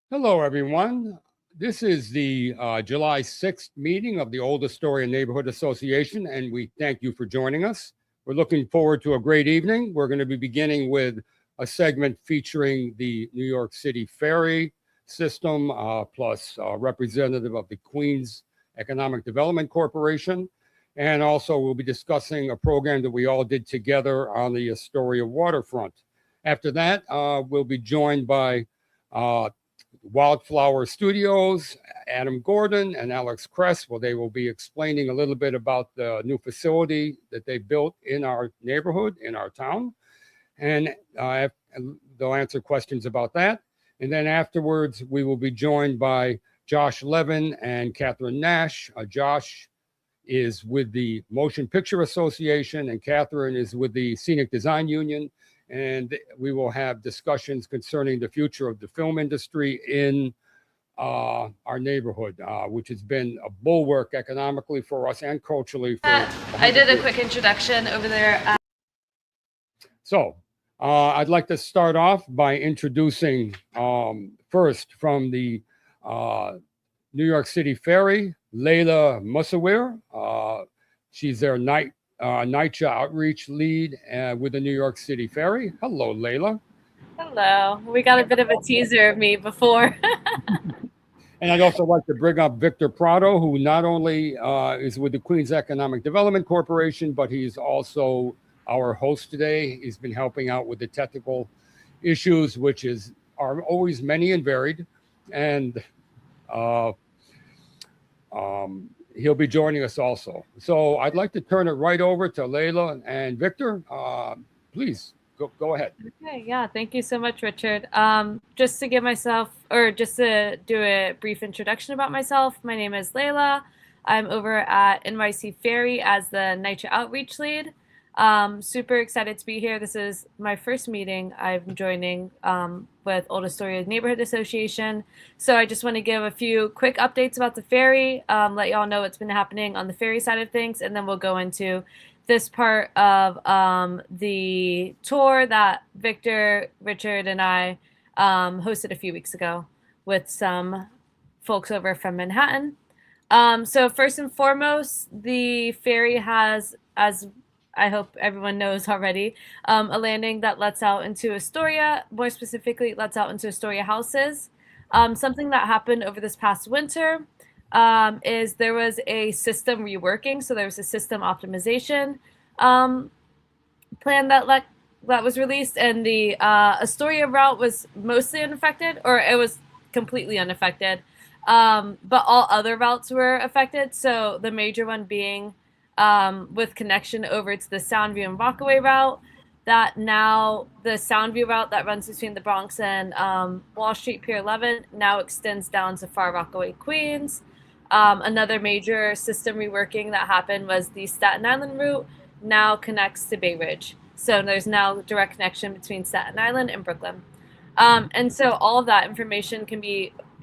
Hello, everyone. This is the July 6th meeting of the Old Astoria Neighborhood Association, and we thank you for joining us. We're looking forward to a great evening. We're going to be beginning with a segment featuring the New York City Ferry system, plus a representative of the Queens Economic Development Corporation. And also, we'll be discussing a program that we all did together on the Astoria Waterfront. After that, we'll be joined by Wildflower Studios, Adam Gordon and Alex Cress. Well, they will be explaining a little bit about the new facility that they built in our neighborhood, in our town. And they'll answer questions about that. And then afterwards, we will be joined by Josh Levin and Catherine Nasch. Josh is with the Motion Picture Association, and Catherine is with the Scenic Design Union. And we will have discussions concerning the future of the film industry in our neighborhood, which has been a bulwark economically for us and culturally. I did a quick introduction over there. So I'd like to start off by introducing first from the New York City Ferry, Layla Musaweir. She's their NYCHA outreach lead with the New York City Ferry. Hello, Layla. Hello. We got a bit of a teaser of me before. And I'd also like to bring up Victor Prado, who not only is with the Queens Economic Development Corporation, but he's also our host today. He's been helping out with the technical issues, which are always many and varied. And he'll be joining us also. So I'd like to turn it right over to Layla and Victor. Please go ahead. Okay, yeah, thank you so much, Richard. Just to give myself, or just to do a brief introduction about myself, my name is Layla. I'm over at NYC Ferry as the NYCHA outreach lead. Super excited to be here. This is my first meeting I'm joining with Old Astoria Neighborhood Association. So I just want to give a few quick updates about the ferry, let y'all know what's been happening on the ferry side of things, and then we'll go into this part of the tour that Victor, Richard, and I hosted a few weeks ago with some folks over from Manhattan. So first and foremost, the ferry has, as I hope everyone knows already, a landing that lets out into Astoria. More specifically, lets out into Astoria houses. Something that happened over this past winter is there was a system reworking. So there was a system optimization plan that was released, and the Astoria route was mostly unaffected, or it was completely unaffected. But all other routes were affected. So the major one being with connection over to the Soundview and Rockaway route, that now the Soundview route that runs between the Bronx and Wall Street Pier 11 now extends down to Far Rockaway, Queens. Another major system reworking that happened was the Staten Island route now connects to Bay Ridge. So there's now direct connection between Staten Island and Brooklyn. And so all of that information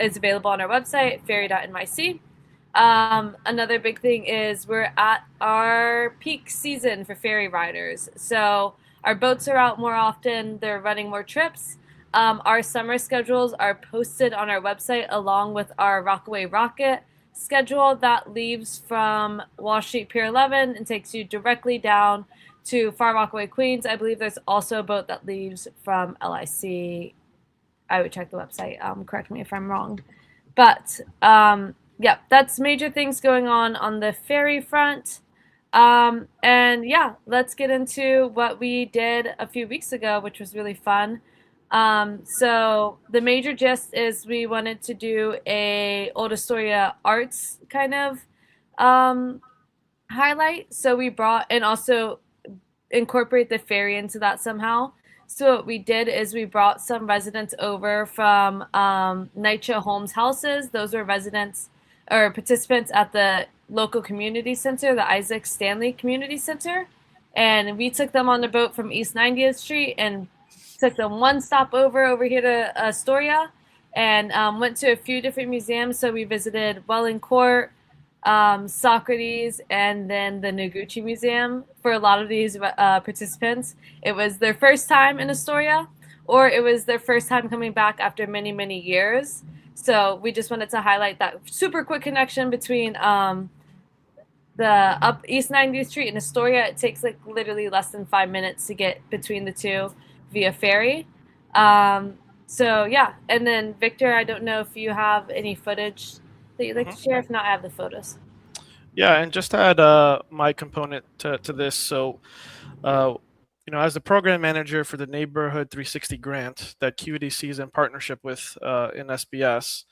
is available on our website, ferry.nyc. Another big thing is we're at our peak season for ferry riders. So our boats are out more often. They're running more trips. Our summer schedules are posted on our website along with our Rockaway Rocket schedule that leaves from Wall Street Pier 11 and takes you directly down to Far Rockaway, Queens. I believe there's also a boat that leaves from LIC. I would check the website. Correct me if I'm wrong. But yeah, that's major things going on the ferry front. And yeah, let's get into what we did a few weeks ago, which was really fun. So the major gist is we wanted to do a Old Astoria arts kind of highlight. So we brought, and also incorporate the ferry into that somehow. So what we did is we brought some residents over from NYCHA Homes Houses. Those were residents or participants at the local community center, the Isaac Stanley Community Center. And we took them on the boat from East 90th Street and took them one stop over here to Astoria, and went to a few different museums. So we visited Welling Court, Socrates, and then the Noguchi Museum. For a lot of these participants, it was their first time in Astoria, or it was their first time coming back after many, many years. So we just wanted to highlight that super quick connection between the up East 90th Street and Astoria. It takes like literally less than 5 minutes to get between the two via ferry. So yeah, and then Victor, I don't know if you have any footage that you'd like to share. If not, I have the photos. Yeah, and just to add my component to this. So, as the program manager for the Neighborhood 360 grant that QEDC is in partnership with in SBS,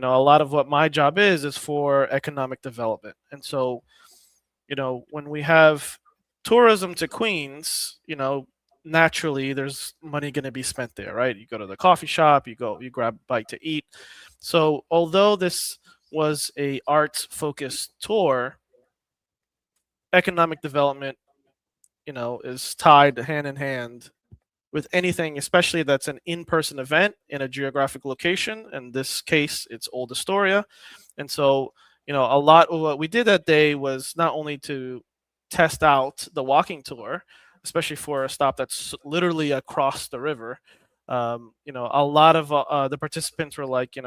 a lot of what my job is for economic development. And so, when we have tourism to Queens, naturally there's money going to be spent there, right? You go to the coffee shop, you grab a bite to eat. So although this was a arts focused tour, economic development, is tied hand in hand with anything, especially that's an in-person event in a geographic location. In this case, it's Old Astoria. And so, a lot of what we did that day was not only to test out the walking tour, especially for a stop that's literally across the river. A lot of the participants were like,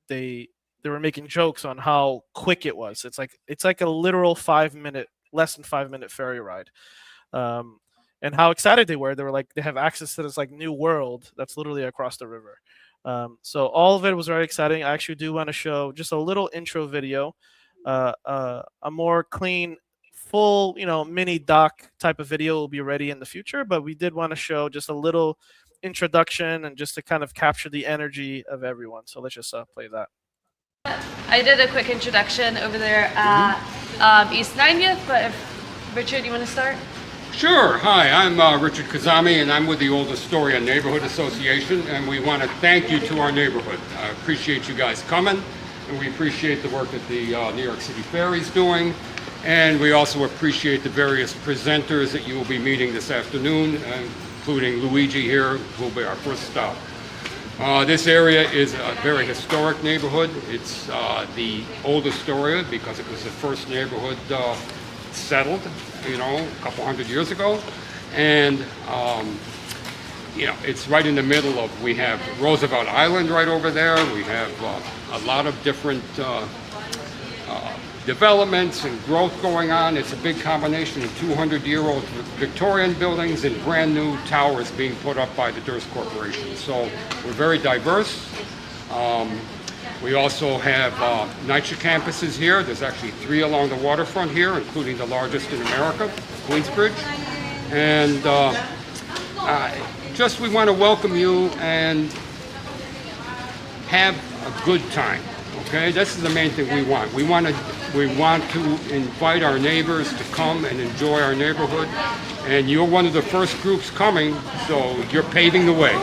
they were making jokes on how quick it was. It's like a literal 5 minute, less than 5 minute ferry ride. And how excited they were. They were like, they have access to this like new world that's literally across the river. So all of it was very exciting. I actually do want to show just a little intro video, a more clean, full, mini doc type of video will be ready in the future. But we did want to show just a little introduction and just to kind of capture the energy of everyone. So let's just play that. I did a quick introduction over there at East 90th, but if Richard, you want to start? Sure. Hi, I'm Richard Kazami, and I'm with the Old Astoria Neighborhood Association, and we want to thank you to our neighborhood. I appreciate you guys coming, and we appreciate the work that the New York City Ferry is doing, and we also appreciate the various presenters that you will be meeting this afternoon, including Luigi here, who will be our first stop. This area is a very historic neighborhood. It's the Old Astoria because it was the first neighborhood settled, a couple hundred years ago. And, it's right in the middle of, we have Roosevelt Island right over there. We have a lot of different developments and growth going on. It's a big combination of 200-year-old Victorian buildings and brand new towers being put up by the Durst Corporation. So we're very diverse. We also have NYCHA campuses here. There's actually 3 along the waterfront here, including the largest in America, Queensbridge. And we want to welcome you and have a good time. Okay, this is the main thing we want. We want to invite our neighbors to come and enjoy our neighborhood. And you're one of the first groups coming, so you're paving the way.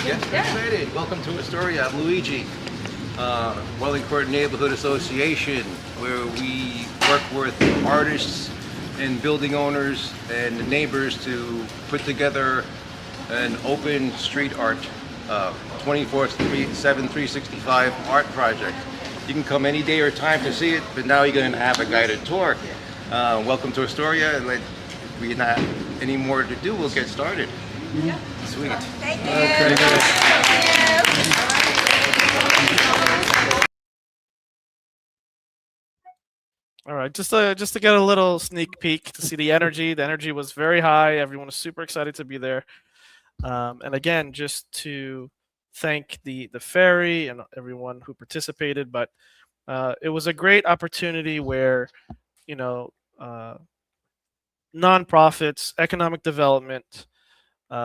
Yes, excited. Welcome to Astoria. I'm Luigi, Wellington Neighborhood Association, where we work with artists and building owners and the neighbors to put together an open street art, 24/7, 365 art project. You can come any day or time to see it, but now you're going to have a guided tour. Welcome to Astoria, and if we not any more to do, we'll get started. Yeah. Sweet. Thank you. Okay. All right, just to get a little sneak peek to see the energy. The energy was very high. Everyone was super excited to be there. And again, just to thank the ferry and everyone who participated. But it was a great opportunity where, nonprofits, economic development,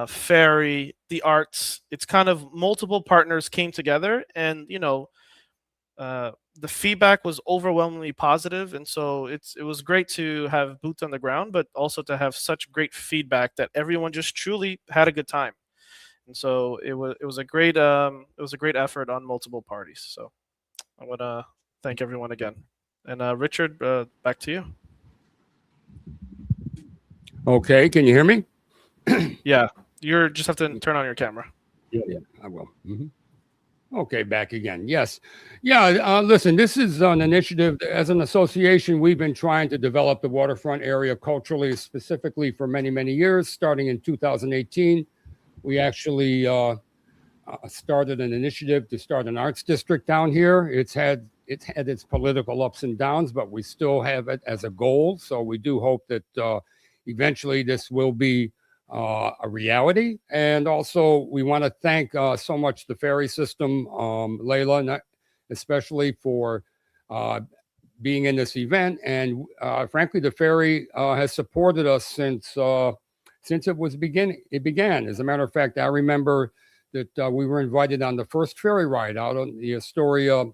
ferry, the arts, it's kind of multiple partners came together, and the feedback was overwhelmingly positive, and so it was great to have boots on the ground, but also to have such great feedback that everyone just truly had a good time. And so it was a great effort on multiple parties. So I want to thank everyone again. And Richard, back to you. Okay, can you hear me? Yeah, you just have to turn on your camera. Yeah, I will. Okay, back again. Yes. Yeah, listen, this is an initiative. As an association, we've been trying to develop the waterfront area culturally, specifically for many, many years. Starting in 2018, we actually started an initiative to start an arts district down here. It's had its political ups and downs, but we still have it as a goal. So we do hope that eventually this will be a reality. And also, we want to thank so much the ferry system, Layla, especially for being in this event. And frankly, the ferry has supported us since it began. As a matter of fact, I remember that we were invited on the first ferry ride out on the Astoria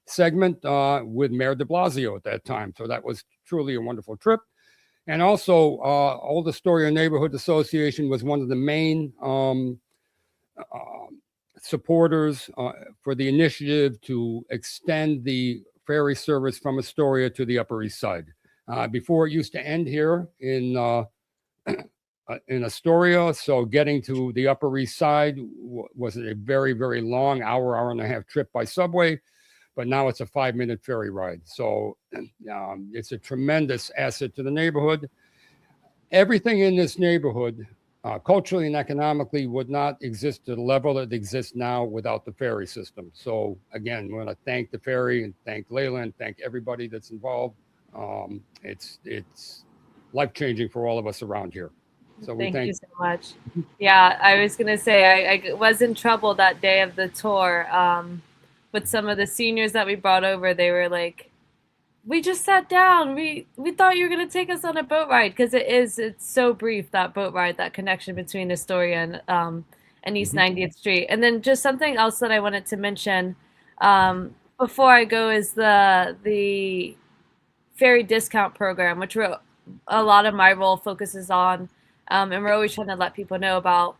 segment with Mayor de Blasio at that time. So that was truly a wonderful trip. And also, Old Astoria Neighborhood Association was one of the main supporters for the initiative to extend the ferry service from Astoria to the Upper East Side. Before, it used to end here in Astoria, so getting to the Upper East Side was a very, very long hour and a half trip by subway. But now it's a 5-minute ferry ride. So it's a tremendous asset to the neighborhood. Everything in this neighborhood, culturally and economically, would not exist to the level that exists now without the ferry system. So again, we want to thank the ferry and thank Layla and thank everybody that's involved. It's life-changing for all of us around here. So Thank you so much. Yeah, I was going to say, I was in trouble that day of the tour. With some of the seniors that we brought over, they were like, we just sat down. We thought you were going to take us on a boat ride, because it's so brief, that boat ride, that connection between Astoria and East 90th Street. And then just something else that I wanted to mention before I go is the ferry discount program, which a lot of my role focuses on, and we're always trying to let people know about.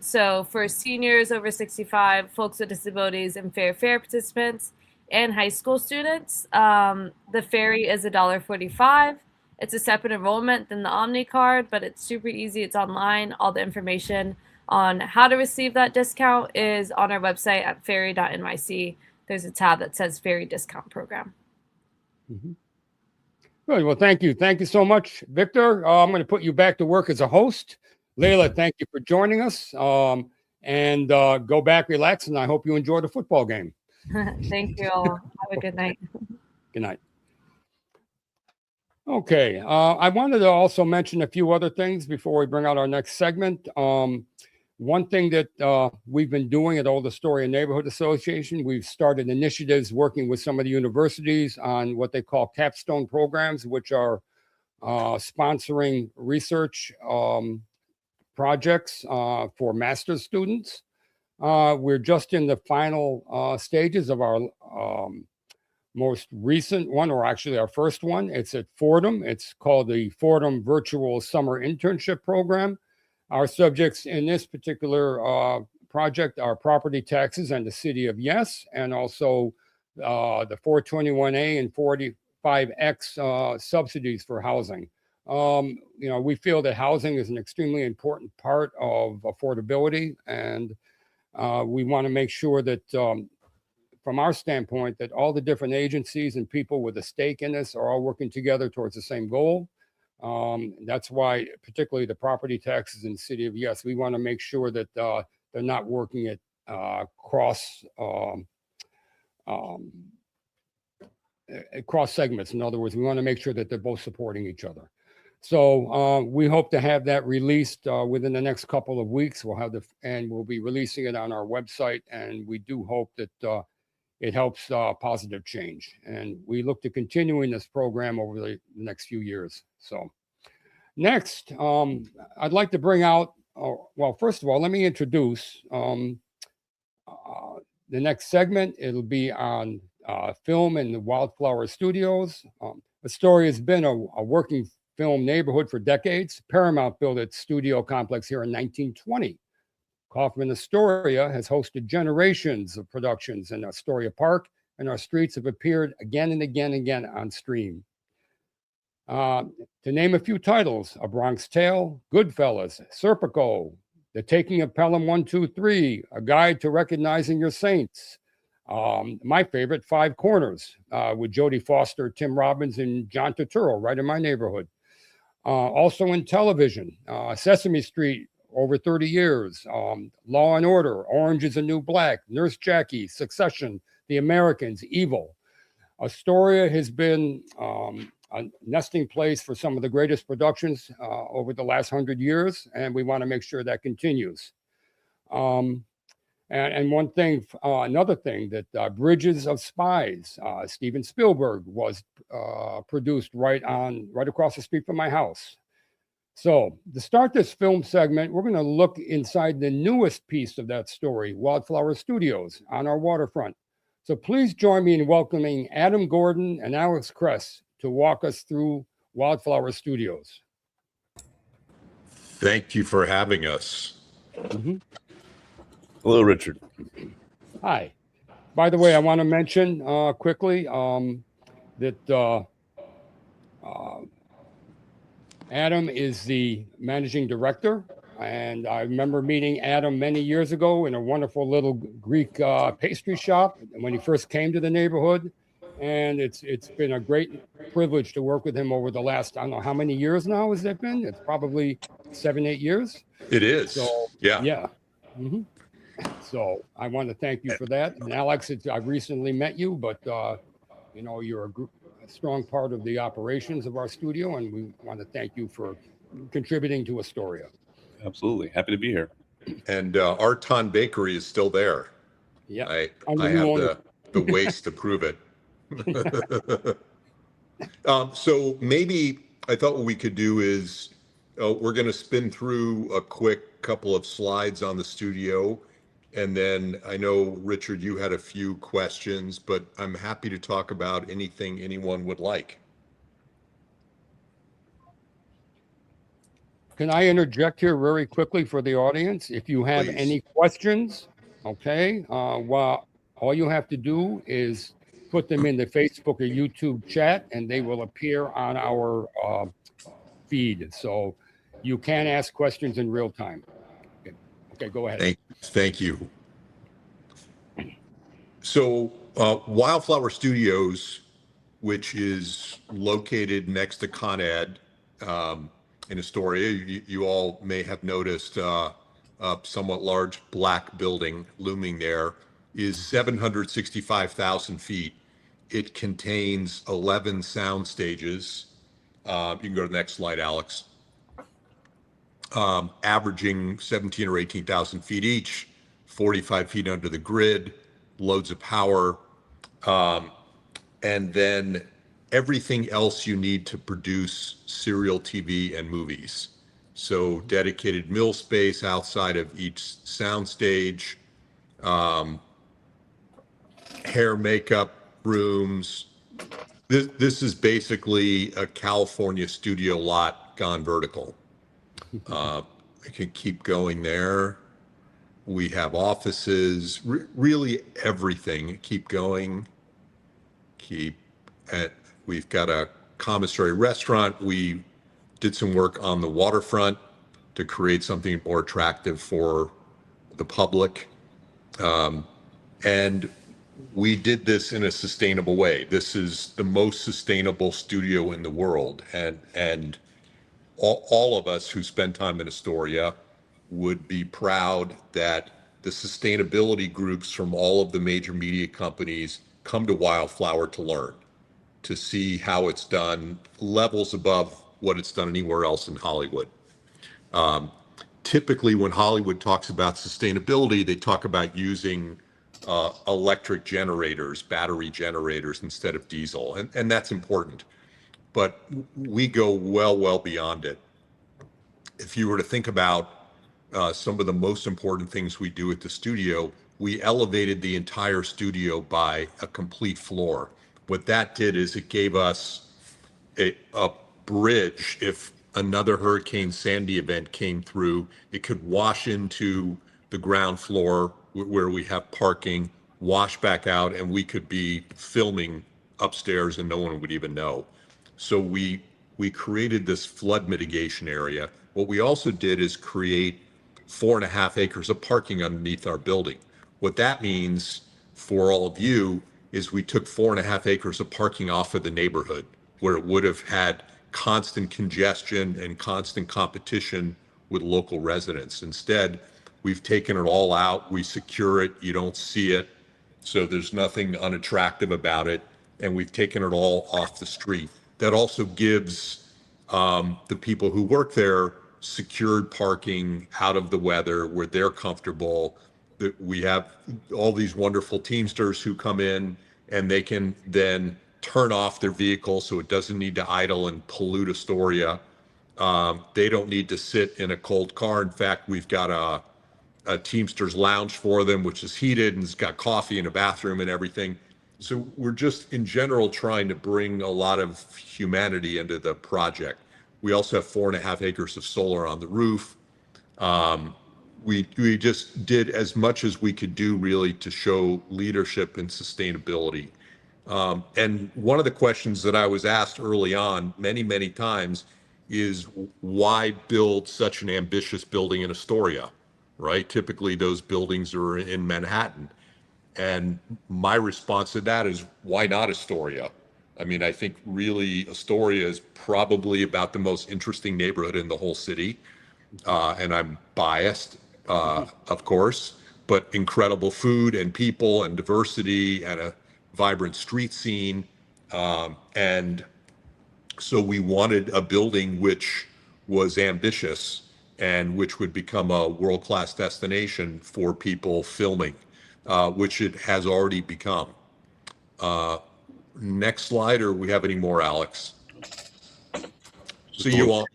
So for seniors over 65, folks with disabilities, and fair participants, and high school students, the ferry is $1.45. It's a separate enrollment than the Omni card, but it's super easy. It's online. All the information on how to receive that discount is on our website at ferry.nyc. There's a tab that says Ferry Discount Program. Good. Well, thank you. Thank you so much, Victor. I'm going to put you back to work as a host. Layla, thank you for joining us. And go back, relax, and I hope you enjoy the football game. Thank you all. Have a good night. Good night. Okay. I wanted to also mention a few other things before we bring out our next segment. One thing that we've been doing at Old Astoria Neighborhood Association, we've started initiatives working with some of the universities on what they call capstone programs, which are sponsoring research projects for master's students. We're just in the final stages of our most recent one, or actually our first one. It's at Fordham. It's called the Fordham Virtual Summer Internship Program. Our subjects in this particular project are property taxes and the city of Yes, and also the 421A and 45X subsidies for housing. We feel that housing is an extremely important part of affordability, and we want to make sure that from our standpoint, that all the different agencies and people with a stake in this are all working together towards the same goal. That's why, particularly the property taxes in the city of Yes, we want to make sure that they're not working at cross segments. In other words, we want to make sure that they're both supporting each other. So we hope to have that released within the next couple of weeks. We'll be releasing it on our website, and we do hope that it helps positive change. And we look to continuing this program over the next few years. So next, I'd like to bring out, well, first of all, let me introduce the next segment. It'll be on film in the Wildflower Studios. Astoria has been a working film neighborhood for decades. Paramount built its studio complex here in 1920. Kaufman Astoria has hosted generations of productions in Astoria Park, and our streets have appeared again and again and again on stream. To name a few titles: A Bronx Tale, Goodfellas, Serpico, The Taking of Pelham 123, A Guide to Recognizing Your Saints. My favorite, Five Corners, with Jodie Foster, Tim Robbins, and John Turturro, right in my neighborhood. Also in television, Sesame Street, over 30 years, Law and Order, Orange is the New Black, Nurse Jackie, Succession, The Americans, Evil. Astoria has been a nesting place for some of the greatest productions over the last 100 years, and we want to make sure that continues. And one thing, another thing, that Bridges of Spies, Steven Spielberg, was produced right across the street from my house. So to start this film segment, we're going to look inside the newest piece of that story, Wildflower Studios on our waterfront. So please join me in welcoming Adam Gordon and Alex Cress to walk us through Wildflower Studios. Thank you for having us. Mm-hmm. Hello, Richard. Hi. By the way, I want to mention quickly that Adam is the managing director, and I remember meeting Adam many years ago in a wonderful little Greek pastry shop when he first came to the neighborhood, and it's been a great privilege to work with him over the last, I don't know how many years now has that been? It's probably 7-8 years. It is. So yeah. Mm-hmm. So I want to thank you for that. And Alex, I've recently met you, but you're a strong part of the operations of our studio, and we want to thank you for contributing to Astoria. Absolutely. Happy to be here. And Arton Bakery is still there. Yeah. I have the waste to prove it. So maybe I thought what we could do is we're going to spin through a quick couple of slides on the studio. And then I know, Richard, you had a few questions, but I'm happy to talk about anything anyone would like. Can I interject here very quickly for the audience? If you have Please. any questions, okay, well, all you have to do is put them in the Facebook or YouTube chat, and they will appear on our feed. So you can ask questions in real time. Okay, go ahead. Thank you. So Wildflower Studios, which is located next to Con Ed in Astoria, you all may have noticed a somewhat large black building looming there, is 765,000 feet. It contains 11 sound stages. You can go to the next slide, Alex. Averaging 17 or 18,000 feet each, 45 feet under the grid, loads of power, and then everything else you need to produce serial TV and movies. So dedicated mill space outside of each soundstage, hair makeup rooms. This is basically a California studio lot gone vertical. I can keep going there. We have offices, really everything. Keep going. We've got a commissary restaurant. We did some work on the waterfront to create something more attractive for the public. And we did this in a sustainable way. This is the most sustainable studio in the world. And all of us who spend time in Astoria would be proud that the sustainability groups from all of the major media companies come to Wildflower to learn, to see how it's done, levels above what it's done anywhere else in Hollywood. Typically, when Hollywood talks about sustainability, they talk about using electric generators, battery generators instead of diesel, and that's important. But we go well beyond it. If you were to think about some of the most important things we do at the studio, we elevated the entire studio by a complete floor. What that did is it gave us a bridge. If another Hurricane Sandy event came through, it could wash into the ground floor where we have parking, wash back out, and we could be filming upstairs and no one would even know. So we created this flood mitigation area. What we also did is create 4.5 acres of parking underneath our building. What that means for all of you is we took 4.5 acres of parking off of the neighborhood where it would have had constant congestion and constant competition with local residents. Instead, we've taken it all out. We secure it. You don't see it. So there's nothing unattractive about it. And we've taken it all off the street. That also gives the people who work there secured parking out of the weather where they're comfortable. That we have all these wonderful Teamsters who come in and they can then turn off their vehicle so it doesn't need to idle and pollute Astoria. They don't need to sit in a cold car. In fact, we've got a Teamsters lounge for them, which is heated and it's got coffee and a bathroom and everything. So we're just in general trying to bring a lot of humanity into the project. We also have 4.5 acres of solar on the roof. We just did as much as we could do really to show leadership and sustainability. And one of the questions that I was asked early on many times is why build such an ambitious building in Astoria, right? Typically those buildings are in Manhattan. And my response to that is, why not Astoria? I mean, I think really Astoria is probably about the most interesting neighborhood in the whole city. And I'm biased, of course, but incredible food and people and diversity and a vibrant street scene. And so we wanted a building which was ambitious and which would become a world-class destination for people filming. Which it has already become. Next slide, or we have any more, Alex? So you all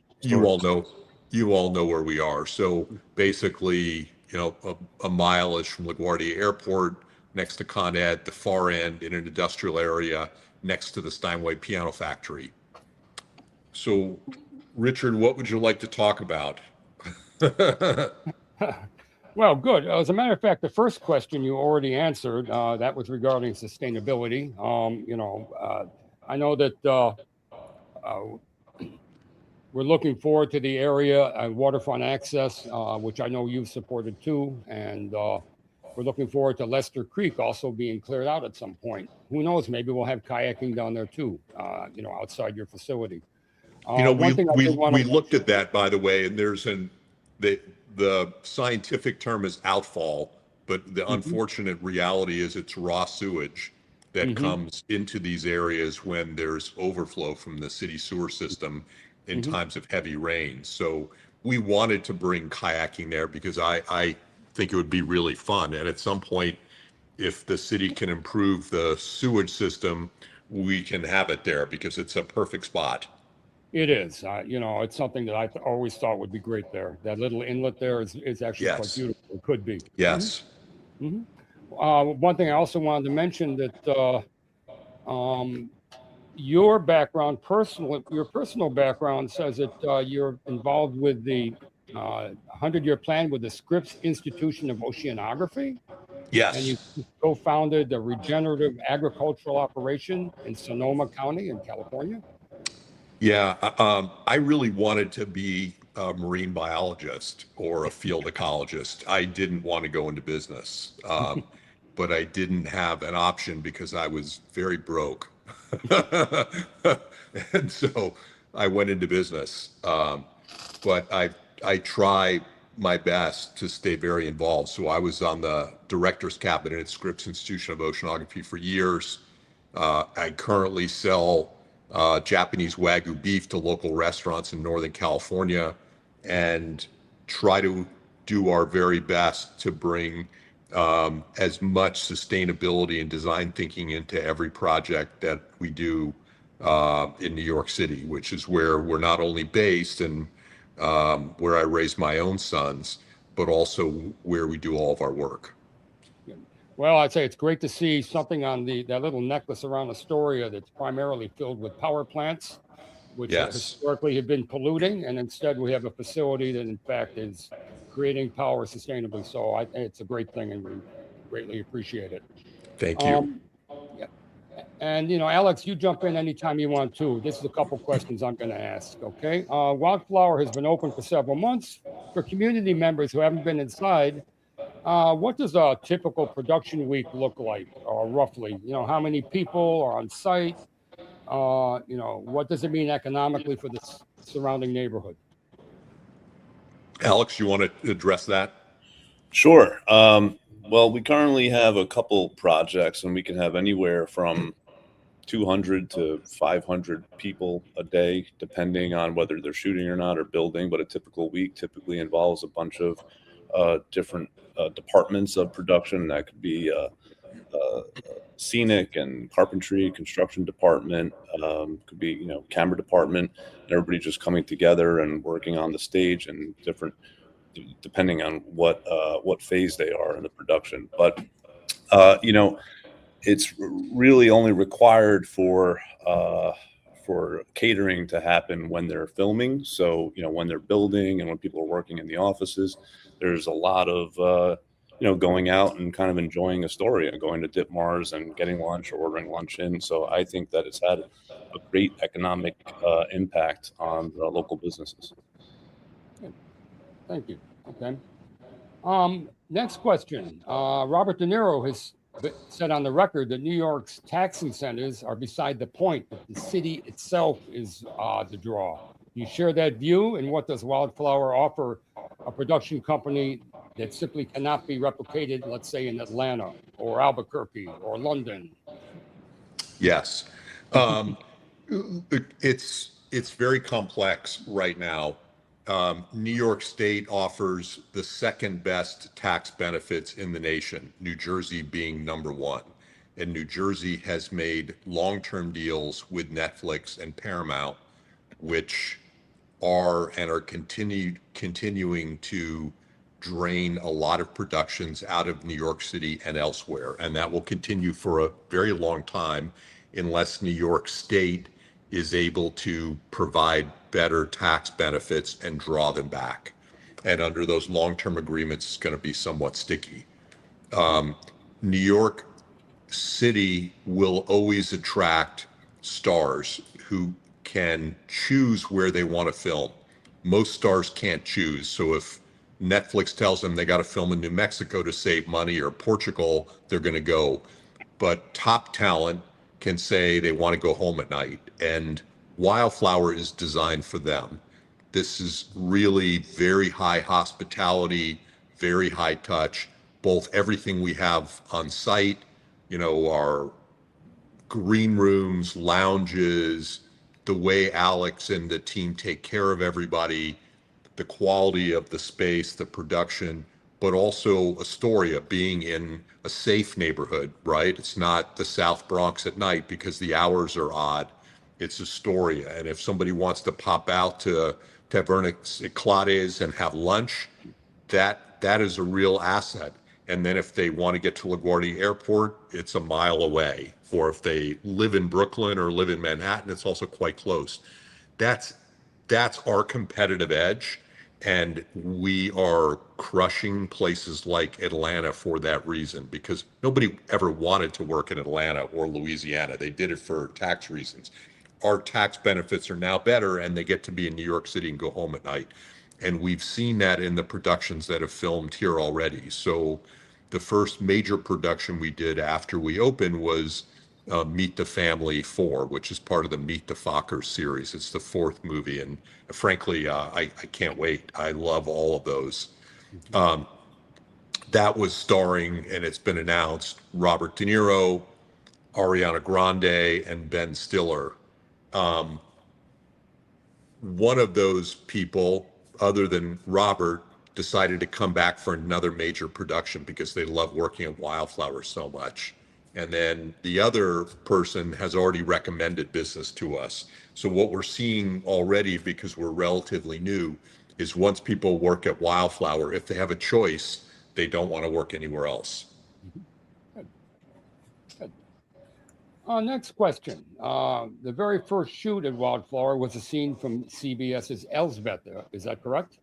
know where we are. So basically, a mile-ish from LaGuardia Airport, next to Con Ed, the far end in an industrial area next to the Steinway Piano Factory. So, Richard, what would you like to talk about? Well, good. As a matter of fact, the first question you already answered, that was regarding sustainability. I know that we're looking forward to the area waterfront access, which I know you've supported too. And we're looking forward to Lester Creek also being cleared out at some point. Who knows? Maybe we'll have kayaking down there too, outside your facility. We looked at that, by the way, and there's the scientific term is outfall, but the unfortunate reality is it's raw sewage that comes into these areas when there's overflow from the city sewer system in times of heavy rain. So we wanted to bring kayaking there because I think it would be really fun. And at some point, if the city can improve the sewage system, we can have it there because it's a perfect spot. It is, it's something that I always thought would be great there. That little inlet there is actually quite beautiful. It could be. Yes. One thing I also wanted to mention that your personal background says that you're involved with the 100-year plan with the Scripps Institution of Oceanography. Yes. And you co-founded the regenerative agricultural operation in Sonoma County in California. Yeah, I really wanted to be a marine biologist or a field ecologist. I didn't want to go into business, but I didn't have an option because I was very broke. And so I went into business. But I try my best to stay very involved. So I was on the director's cabinet at Scripps Institution of Oceanography for years. I currently sell Japanese Wagyu beef to local restaurants in Northern California and try to do our very best to bring as much sustainability and design thinking into every project that we do in New York City, which is where we're not only based and where I raise my own sons, but also where we do all of our work. Well, I'd say it's great to see something on that little necklace around Astoria that's primarily filled with power plants, which historically have been polluting, and instead we have a facility that in fact is creating power sustainably. So I think it's a great thing, and we greatly appreciate it. Thank you. And Alex, you jump in anytime you want to. This is a couple questions I'm going to ask. Okay, Wildflower has been open for several months. for community members who haven't been inside, what does a typical production week look like, roughly? You know, how many people are on site? You know, what does it mean economically for the surrounding neighborhood? Alex, you want to address that? Sure. Well, we currently have a couple projects, and we can have anywhere from 200 to 500 people a day, depending on whether they're shooting or not or building. But a typical week typically involves a bunch of different departments of production. That could be Scenic and carpentry, construction department, could be, you know, camera department, and everybody just coming together and working on the stage and different, depending on what phase they are in the production. But you know, it's really only required for catering to happen when they're filming. So, you know, when they're building and when people are working in the offices, there's a lot of you know, going out and kind of enjoying a story and going to Dip Mars and getting lunch or ordering lunch in. So I think that it's had a great economic impact on the local businesses. Thank you. Okay. Next question. Robert De Niro has said on the record that New York's tax incentives are beside the point, that the city itself is the draw. You share that view, and what does Wildflower offer a production company that simply cannot be replicated, let's say in Atlanta or Albuquerque or London? Yes. It's very complex right now. New York State offers the second best tax benefits in the nation, New Jersey being number one. And New Jersey has made long-term deals with Netflix and Paramount, which are continuing to drain a lot of productions out of New York City and elsewhere. And that will continue for a very long time unless New York State is able to provide better tax benefits and draw them back. And under those long-term agreements, it's going to be somewhat sticky. New York City will always attract stars who can choose where they want to film. Most stars can't choose. So if Netflix tells them they got to film in New Mexico to save money or Portugal, they're going to go. But top talent can say they want to go home at night, and Wildflower is designed for them. This is really very high hospitality, very high touch, both everything we have on site, you know, our green rooms, lounges, the way Alex and the team take care of everybody, the quality of the space, the production, but also Astoria being in a safe neighborhood, right? It's not the South Bronx at night because the hours are odd. It's Astoria. And if somebody wants to pop out to Tavernas Eclades and have lunch, that is a real asset. And then if they want to get to LaGuardia Airport, it's a mile away. Or if they live in Brooklyn or live in Manhattan, it's also quite close. That's our competitive edge. And we are crushing places like Atlanta for that reason, because nobody ever wanted to work in Atlanta or Louisiana. They did it for tax reasons. Our tax benefits are now better, and they get to be in New York City and go home at night. And we've seen that in the productions that have filmed here already. So the first major production we did after we opened was Meet the Family 4, which is part of the Meet the Fockers series. It's the fourth movie, and frankly, I can't wait. I love all of those. That was starring, and it's been announced, Robert De Niro, Ariana Grande, and Ben Stiller. One of those people, other than Robert, decided to come back for another major production because they love working at Wildflower so much. And then the other person has already recommended business to us. So what we're seeing already, because we're relatively new, is once people work at Wildflower, if they have a choice, they don't want to work anywhere else. Good. Next question. The very first shoot at Wildflower was a scene from CBS's Elsbeth. Is that correct?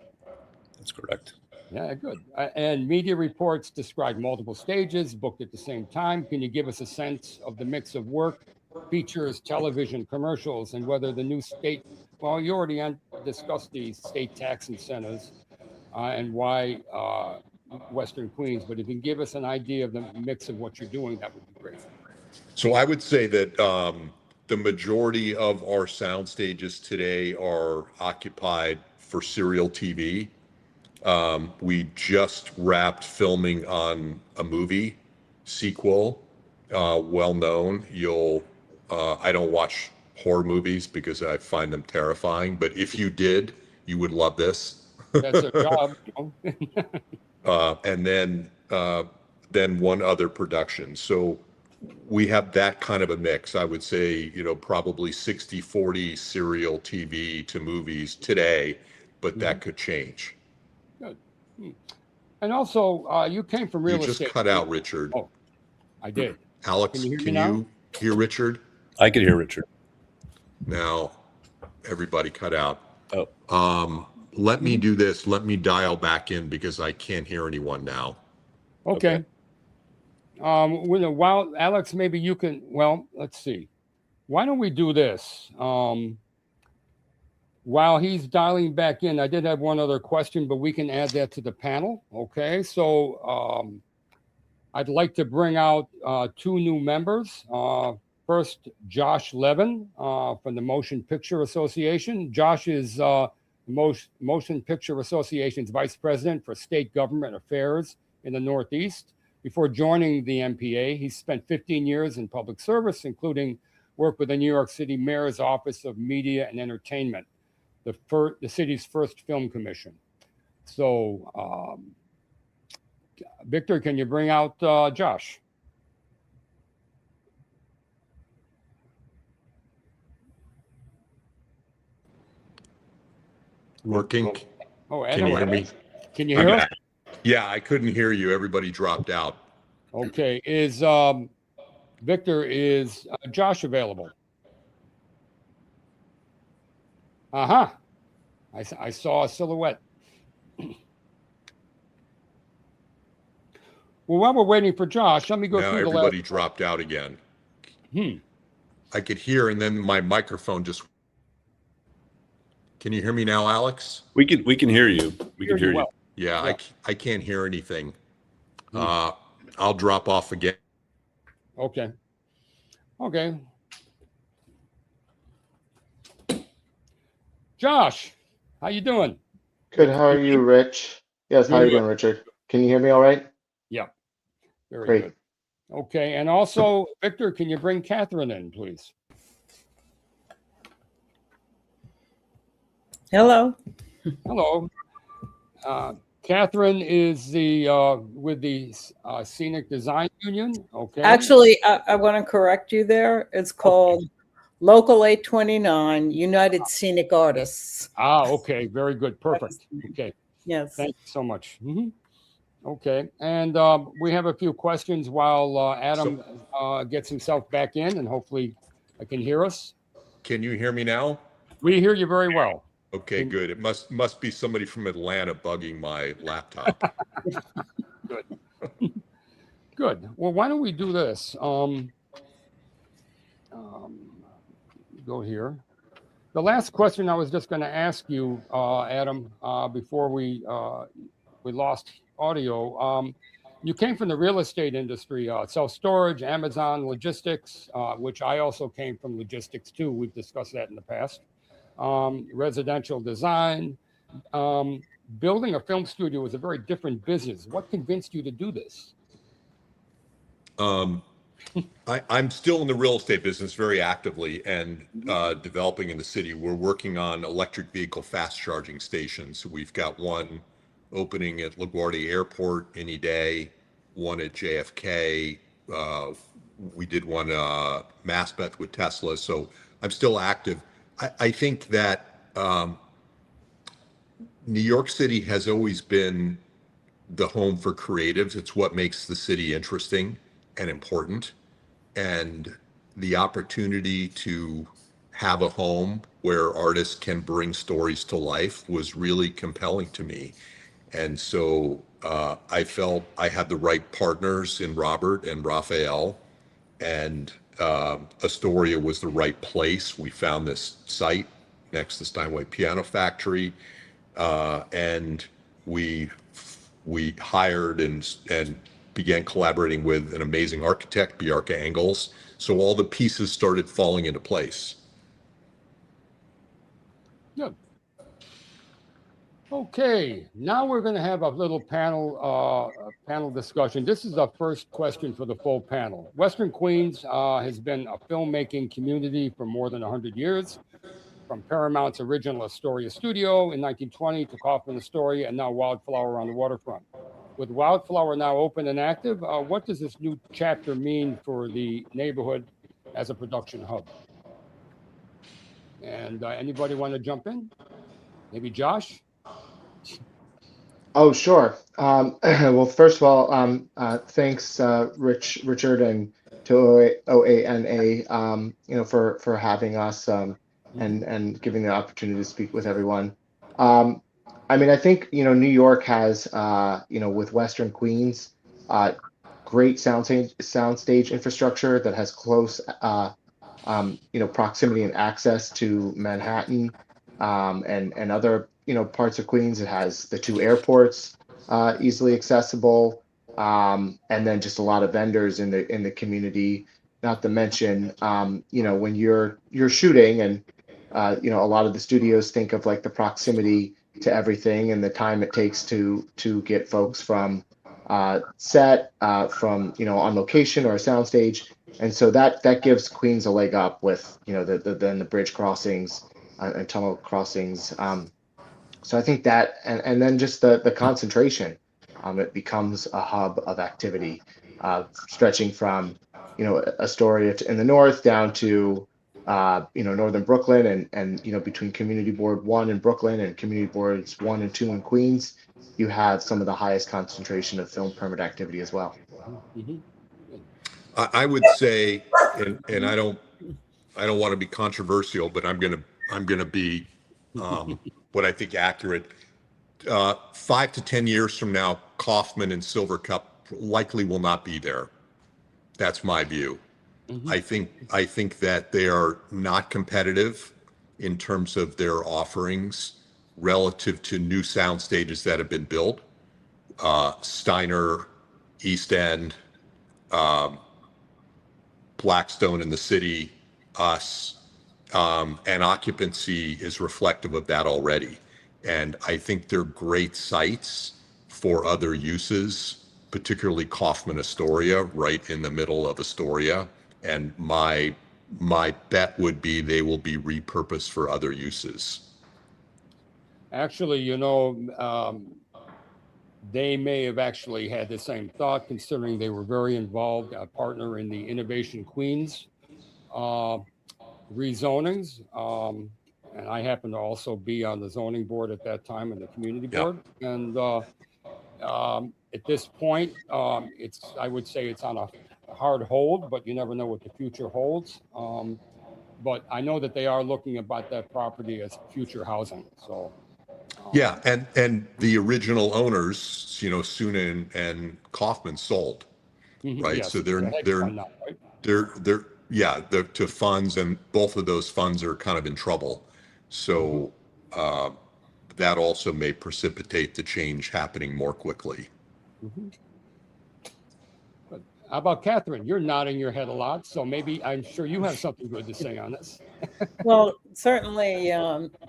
That's correct. Yeah, good. And media reports describe multiple stages booked at the same time. Can you give us a sense of the mix of work, features, television, commercials, and whether the new state, well, you already discussed the state tax incentives. and why Western Queens. But if you can give us an idea of the mix of what you're doing, that would be great. So I would say that the majority of our sound stages today are occupied for serial TV. We just wrapped filming on a movie sequel, well known. I don't watch horror movies because I find them terrifying, but if you did, you would love this. That's a job. And then one other production. So we have that kind of a mix. I would say, probably 60-40 serial TV to movies today, but that could change. Good. And also, you came from real You estate. just cut out, Richard. Oh, I did. Alex, Can you hear me can now? you hear Richard? I could hear Richard. Now, everybody cut out. Oh, Let me do this. Let me dial back in because I can't hear anyone now. Okay. While Alex, maybe you can. Well, let's see. Why don't we do this? While he's dialing back in, I did have one other question, but we can add that to the panel. Okay. So I'd like to bring out two new members. First, Josh Levin from the Motion Picture Association. Josh is Motion Picture Association's Vice President for State Government Affairs in the Northeast. Before joining the MPA, he spent 15 years in public service, including work with the New York City Mayor's Office of Media and Entertainment, the city's first film commission. So, Victor, can you bring out Josh? Working. Oh, Can you hear me? Can you hear us? Yeah, I couldn't hear you. Everybody dropped out. Okay. Is Victor, is Josh available? Uh-huh. I saw a silhouette. Well, while we're waiting for Josh, let me go Now through the everybody dropped out again. I could hear, and then my microphone just. Can you hear me now, Alex? we can hear you. We can hear you. well. Yeah, Yeah. I can't hear anything. I'll drop off again. Okay. Okay. Josh, how you doing? Good. How are you, Rich? Yes. How are you doing, Richard? Can you hear me all right? Yeah. Very Great. good. Okay. And also, Victor, can you bring Catherine in, please? Hello. Hello. Catherine is with the Scenic Design Union. Okay. Actually, I want to correct you there. It's called Local 829 United Scenic Artists. Okay. Very good. Perfect. Okay. Yes. Thank you so much. Okay. And we have a few questions while Adam gets himself back in, and hopefully can hear us. Can you hear me now? We hear you very well. Okay, good. It must be somebody from Atlanta bugging my laptop. Good. Good. Well, why don't we do this? Go here. The last question I was just going to ask you, Adam, before we lost audio. You came from the real estate industry, self-storage, Amazon, logistics, which I also came from logistics too. We've discussed that in the past. Residential design. Building a film studio is a very different business. What convinced you to do this? I'm still in the real estate business very actively and developing in the city. We're working on electric vehicle fast charging stations. We've got one opening at LaGuardia Airport any day, one at JFK. We did one Maspeth with Tesla. So I'm still active. I think that New York City has always been the home for creatives. It's what makes the city interesting and important. And the opportunity to have a home where artists can bring stories to life was really compelling to me. And so I felt I had the right partners in Robert and Raphael, and Astoria was the right place. We found this site next to Steinway Piano Factory, and we hired and began collaborating with an amazing architect, Bjarke Engels. So all the pieces started falling into place. Good. Okay, now we're going to have a little panel discussion. This is the first question for the full panel. Western Queens has been a filmmaking community for more than 100 years, from Paramount's original Astoria studio in 1920 to Kaufman Astoria and now Wildflower on the waterfront. With Wildflower now open and active, what does this new chapter mean for the neighborhood as a production hub? And anybody want to jump in? Maybe Josh? Oh, sure. Well, first of all, thanks, Richard, and to OANA, for having us and giving the opportunity to speak with everyone. I mean, I think New York has with Western Queens, great soundstage infrastructure that has close proximity and access to Manhattan and other parts of Queens. It has the two airports easily accessible, and then just a lot of vendors in the community. Not to mention, when you're shooting, and a lot of the studios think of like the proximity to everything and the time it takes to get folks from set, from on location or a soundstage, and so that gives Queens a leg up with the bridge crossings and tunnel crossings. So I think that, and then just the concentration, it becomes a hub of activity, stretching from Astoria in the north down to northern Brooklyn, and between Community Board 1 in Brooklyn and Community Boards 1 and 2 in Queens, you have some of the highest concentration of film permit activity as well. Mm-hmm. I would say, and I don't want to be controversial, but I'm gonna be what I think accurate. 5 to 10 years from now, Kaufman and Silver Cup likely will not be there. That's my view. Mm-hmm. I think that they are not competitive in terms of their offerings relative to new sound stages that have been built. Steiner, East End, Blackstone in the city, us, and occupancy is reflective of that already. And I think they're great sites for other uses, particularly Kaufman Astoria, right in the middle of Astoria. And my bet would be they will be repurposed for other uses. Actually, they may have actually had the same thought, considering they were very involved, a partner in the Innovation Queens rezonings. And I happened to also be on the zoning board at that time and the community board. Yeah. And at this point, I would say it's on a hard hold, but you never know what the future holds. But I know that they are looking about that property as future housing. So. Yeah, and the original owners, Suna and Kaufman sold, right? Yes, so they're to funds, and both of those funds are kind of in trouble. So that also may precipitate the change happening more quickly. Mm-hmm. But how about Catherine? You're nodding your head a lot, so maybe I'm sure you have something good to say on this. Well, certainly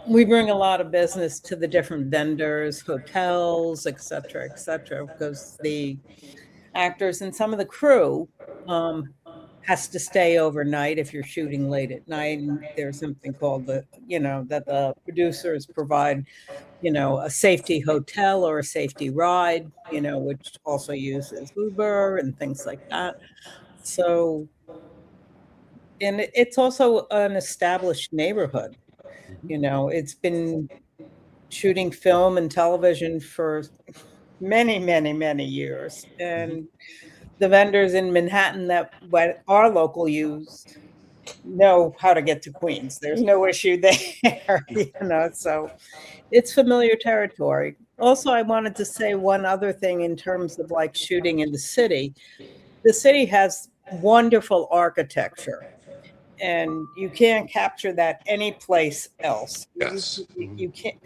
we bring a lot of business to the different vendors, hotels, et cetera, because the actors and some of the crew has to stay overnight if you're shooting late at night. And there's something called that the producers provide, a safety hotel or a safety ride, which also uses Uber and things like that. So, and it's also an established neighborhood. It's been shooting film and television for many, many, many years. And the vendors in Manhattan that our local use know how to get to Queens. There's no issue there, so it's familiar territory. Also, I wanted to say one other thing in terms of like shooting in the city. The city has wonderful architecture, and you can't capture that any place else. Yes. You can't.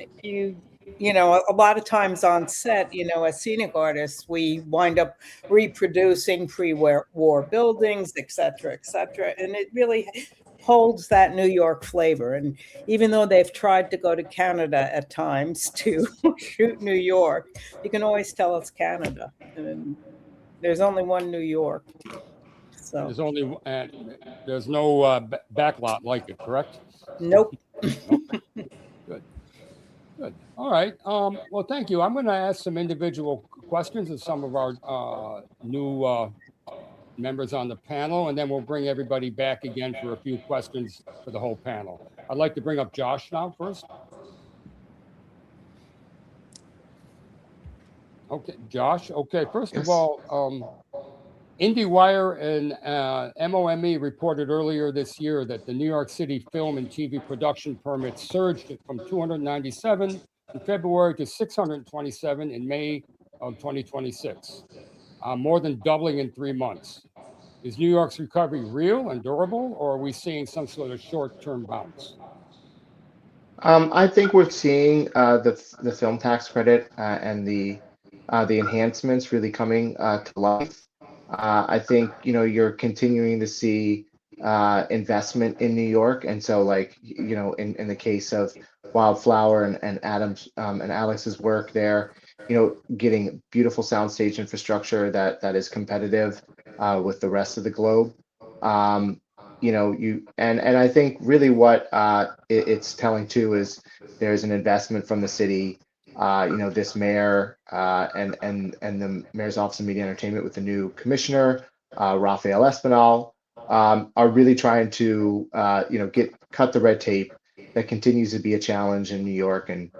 a lot of times on set, as scenic artists, we wind up reproducing pre-war buildings, et cetera, and it really holds that New York flavor. And even though they've tried to go to Canada at times to shoot New York, you can always tell it's Canada. And there's only one New York. So There's no backlot like it, correct? nope. Good. All right. Well, thank you. I'm going to ask some individual questions of some of our new members on the panel, and then we'll bring everybody back again for a few questions for the whole panel. I'd like to bring up Josh now first. Okay, Josh. Okay, first of all, IndieWire and MOME reported earlier this year that the New York City film and TV production permits surged from 297 in February to 627 in May of 2026, more than doubling in 3 months. Is New York's recovery real and durable, or are we seeing some sort of short-term bounce? I think we're seeing the film tax credit and the enhancements really coming to life. I think you're continuing to see investment in New York, and so in the case of Wildflower and Adam's and Alex's work there, getting beautiful soundstage infrastructure that is competitive with the rest of the globe. And I think really what it's telling too is there's an investment from the city. This mayor and the mayor's office of media and entertainment with the new commissioner, Rafael Espinal, are really trying to cut the red tape that continues to be a challenge in New York. And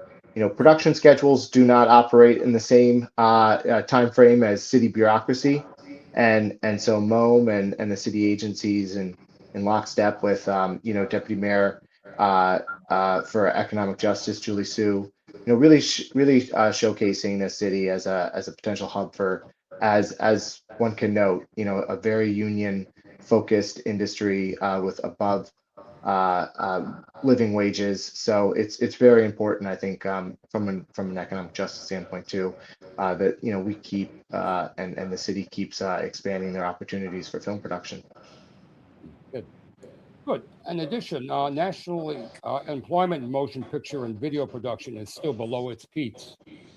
production schedules do not operate in the same time frame as city bureaucracy, and so MOME and the city agencies and in lockstep with Deputy Mayor for Economic Justice Julie Sue, really showcasing the city as a potential hub for, as one can note, a very union focused industry with above living wages. So it's very important, I think, from an economic justice standpoint too, that we keep and the city keeps expanding their opportunities for film production. Good. In addition, nationally, employment in motion picture and video production is still below its peaks.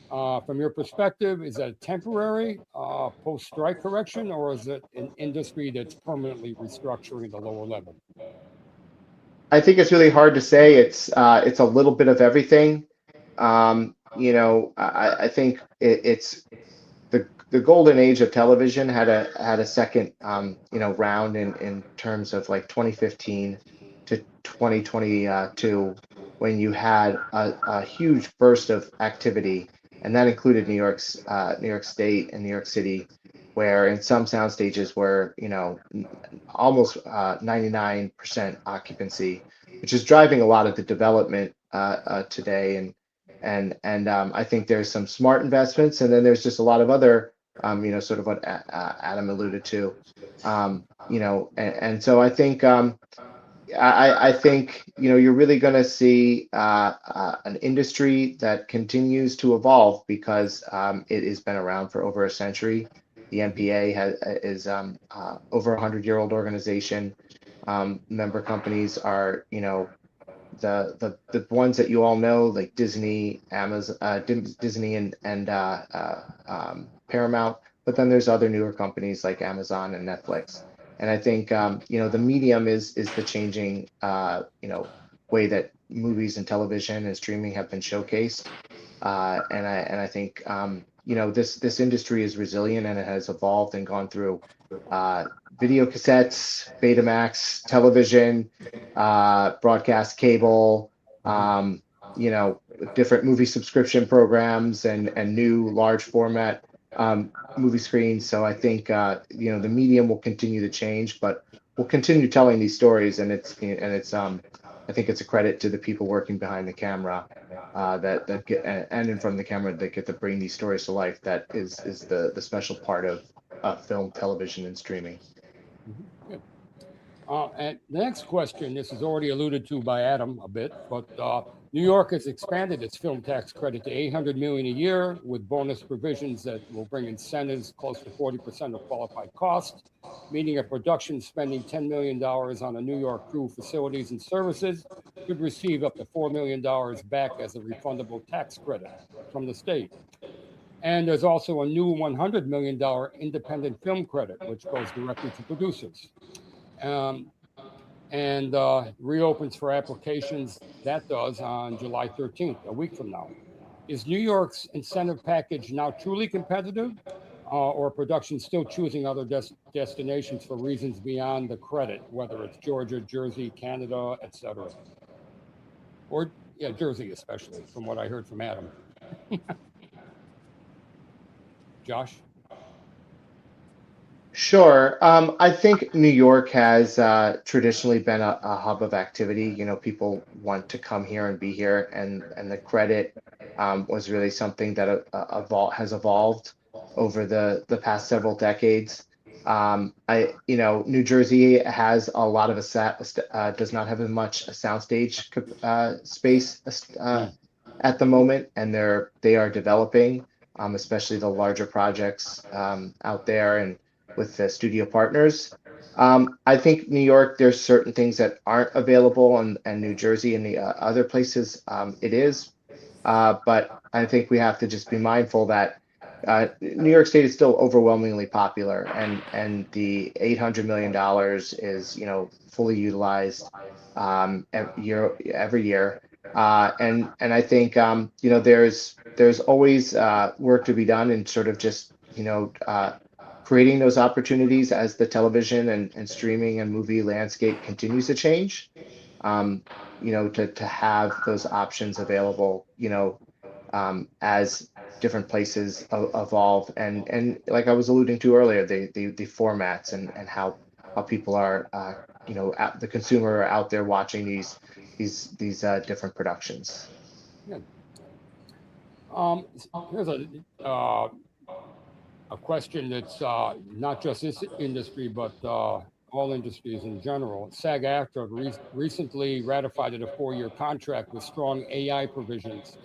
From your perspective, is that a temporary post-strike correction, or is it an industry that's permanently restructuring the lower level? I think it's really hard to say. It's a little bit of everything. I think it's the golden age of television had a second round in terms of like 2015 to 2022, when you had a huge burst of activity, and that included New York State and New York City, where in some sound stages were almost 99% occupancy, which is driving a lot of the development today. And I think there's some smart investments, and then there's just a lot of other sort of what Adam alluded to, and so I think I think you're really going to see an industry that continues to evolve because it has been around for over a century. The MPA is over 100-year-old organization. Member companies are the ones that you all know, like Disney, Amazon, Disney and Paramount, but then there's other newer companies like Amazon and Netflix. And I think the medium is the changing way that movies and television and streaming have been showcased. And I think this industry is resilient, and it has evolved and gone through video cassettes, Betamax, television, broadcast cable, different movie subscription programs, and new large format movie screens. So I think the medium will continue to change, but we'll continue telling these stories, and it's I think it's a credit to the people working behind the camera that get, and in front of the camera, that get to bring these stories to life. That is the special part of film, television, and streaming. Good. And the next question, this is already alluded to by Adam a bit, but New York has expanded its film tax credit to $800 million a year, with bonus provisions that will bring incentives close to 40% of qualified costs, meaning a production spending $10 million on a New York crew, facilities, and services could receive up to $4 million back as a refundable tax credit from the state. And there's also a new $100 million independent film credit, which goes directly to producers. And reopens for applications. That does on July 13th, a week from now. Is New York's incentive package now truly competitive, or production still choosing other destinations for reasons beyond the credit, whether it's Georgia, Jersey, Canada, etc.? Or, yeah, Jersey especially, from what I heard from Adam. Josh? Sure. I think New York has traditionally been a hub of activity. You know, people want to come here and be here, and the credit was really something that has evolved over the past several decades. New Jersey has a lot of does not have as much a soundstage space at the moment, and they are developing, especially the larger projects out there and with the studio partners. I think New York, there's certain things that aren't available, and New Jersey and the other places it is. But I think we have to just be mindful that New York State is still overwhelmingly popular, and the $800 million is, you know, fully utilized every year. And I think you know, there's always work to be done, and sort of just, you know, creating those opportunities as the television and streaming and movie landscape continues to change. You know, to have those options available, you know, as different places evolve, and like I was alluding to earlier, the formats and how people are, you know, the consumer are out there watching these different productions. Yeah. Here's a question that's not just this industry, but all industries in general. SAG-AFTRA recently ratified a 4-year contract with strong AI provisions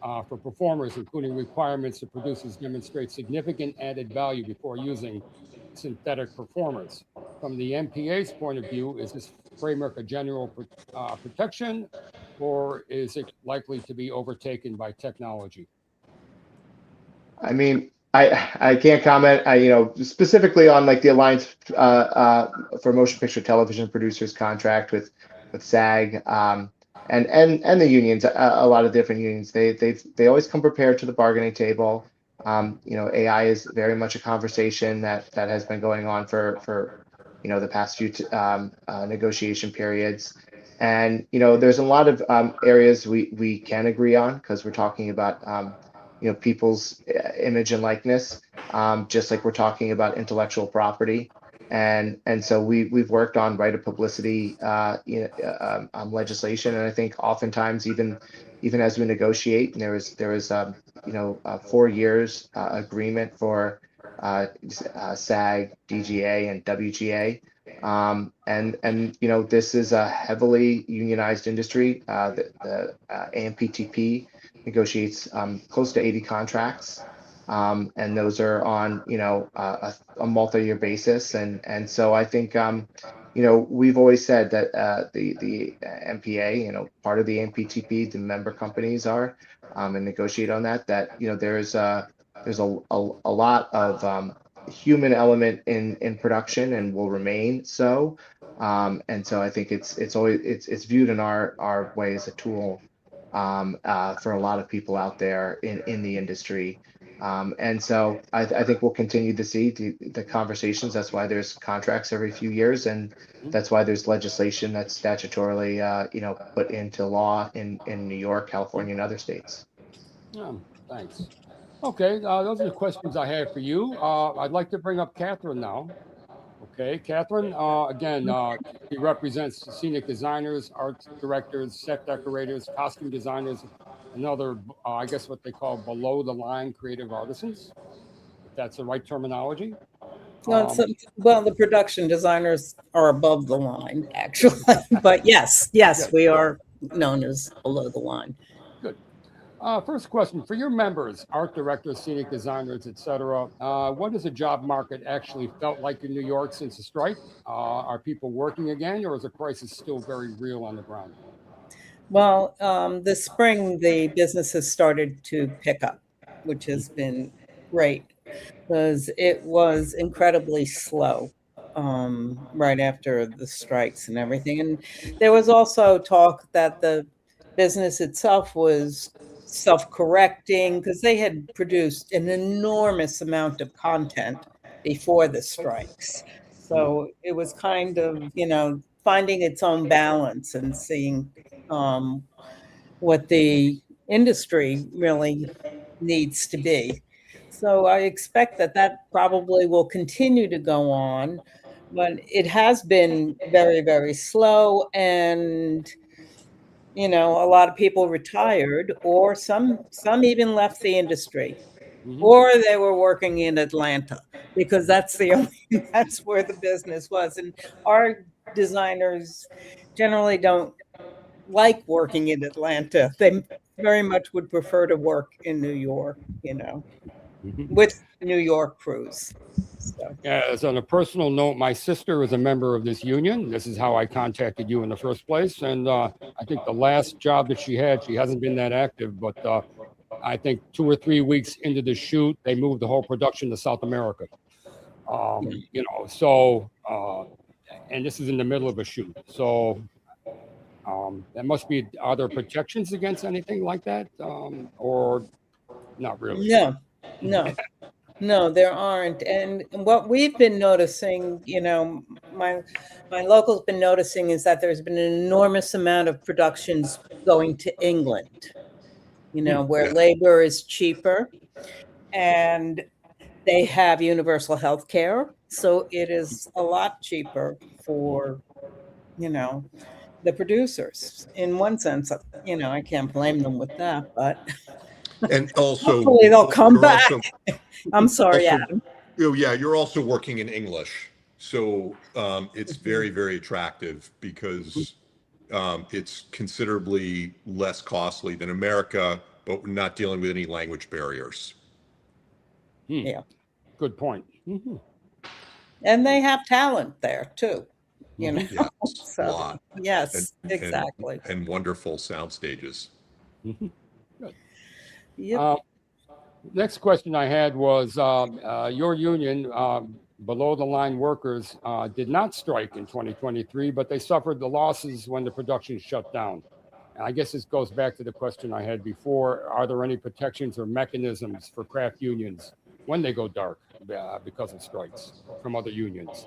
for performers, including requirements that producers demonstrate significant added value before using synthetic performers. From the MPA's point of view, is this framework a general protection, or is it likely to be overtaken by technology? I mean, I can't comment, you know, specifically on like the Alliance for Motion Picture Television Producers contract with SAG and the unions. A lot of different unions. They always come prepared to the bargaining table. You know, AI is very much a conversation that has been going on for you know, the past few negotiation periods. And you know, there's a lot of areas we can agree on, because we're talking about you know, people's image and likeness, just like we're talking about intellectual property, and so we've worked on right of publicity legislation, and I think oftentimes even as we negotiate, and there is you know, 4 years agreement for SAG, DGA, and WGA, and you know, this is a heavily unionized industry. The AMPTP negotiates close to 80 contracts, and those are on, you know, a multi-year basis, and so I think you know, we've always said that the MPA, you know, part of the AMPTP, the member companies are and negotiate on that you know, there's a lot of human element in production, and will remain so, and so I think it's always viewed in our way as a tool for a lot of people out there in the industry, and so I think we'll continue to see the conversations. That's why there's contracts every few years, and that's why there's legislation that's statutorily you know, put into law in New York, California, and other states. Thanks. Okay, those are the questions I have for you. I'd like to bring up Catherine now. Okay, Catherine, again, she represents Scenic designers, art directors, set decorators, costume designers, and other, I guess what they call below the line creative artisans, if that's the right terminology. Well, well, the production designers are above the line, actually, but yes, we are known as below the line. First question for your members, art directors, scenic designers, etc. What has the job market actually felt like in New York since the strike? Are people working again, or is the crisis still very real on the ground? Well, this spring, the businesses started to pick up, which has been great because it was incredibly slow right after the strikes and everything. And there was also talk that the business itself was self-correcting because they had produced an enormous amount of content before the strikes. So it was kind of, finding its own balance and seeing what the industry really needs to be. So I expect that probably will continue to go on, but it has been very, very slow. And a lot of people retired, or some even left the industry, or they were working in Atlanta because that's where the business was. And our designers generally don't like working in Atlanta. They very much would prefer to work in New York, with New York crews. So. As on a personal note, my sister is a member of this union. This is how I contacted you in the first place. And I think the last job that she hasn't been that active, but I think 2 or 3 weeks into the shoot, they moved the whole production to South America. And this is in the middle of a shoot. So there must be, are there protections against anything like that? Or not really? No, there aren't. And what we've been noticing, my local's been noticing, is that there's been an enormous amount of productions going to England, where labor is cheaper and they have universal health care. So it is a lot cheaper for, the producers. In one sense, I can't blame them with that, but And also, hopefully they'll come back. I'm sorry, also, Adam. Oh yeah, you're also working in English, so it's very, very attractive because it's considerably less costly than America, but we're not dealing with any language barriers. Yeah, Good point. and they have talent there too. Yes, So, a lot. yes, And- exactly. And wonderful sound stages. Yep. Next question I had was your union, below the line workers, did not strike in 2023, but they suffered the losses when the production shut down. And I guess this goes back to the question I had before. Are there any protections or mechanisms for craft unions when they go dark because of strikes from other unions?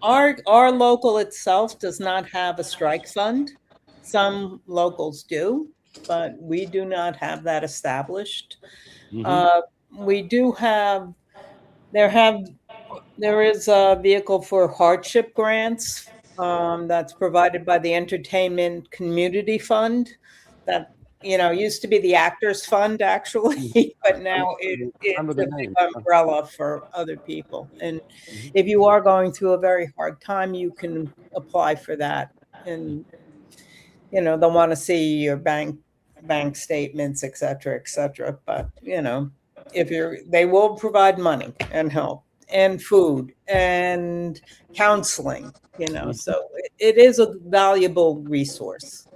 Our local itself does not have a strike fund. Some locals do, but we do not have that established. We do have, there is a vehicle for hardship grants that's provided by the Entertainment Community Fund that, used to be the Actors Fund actually, but now it's a big umbrella for other people. And if you are going through a very hard time, you can apply for that. And, they'll want to see your bank statements, et cetera, but they will provide money and help and food and counseling, so it is a valuable resource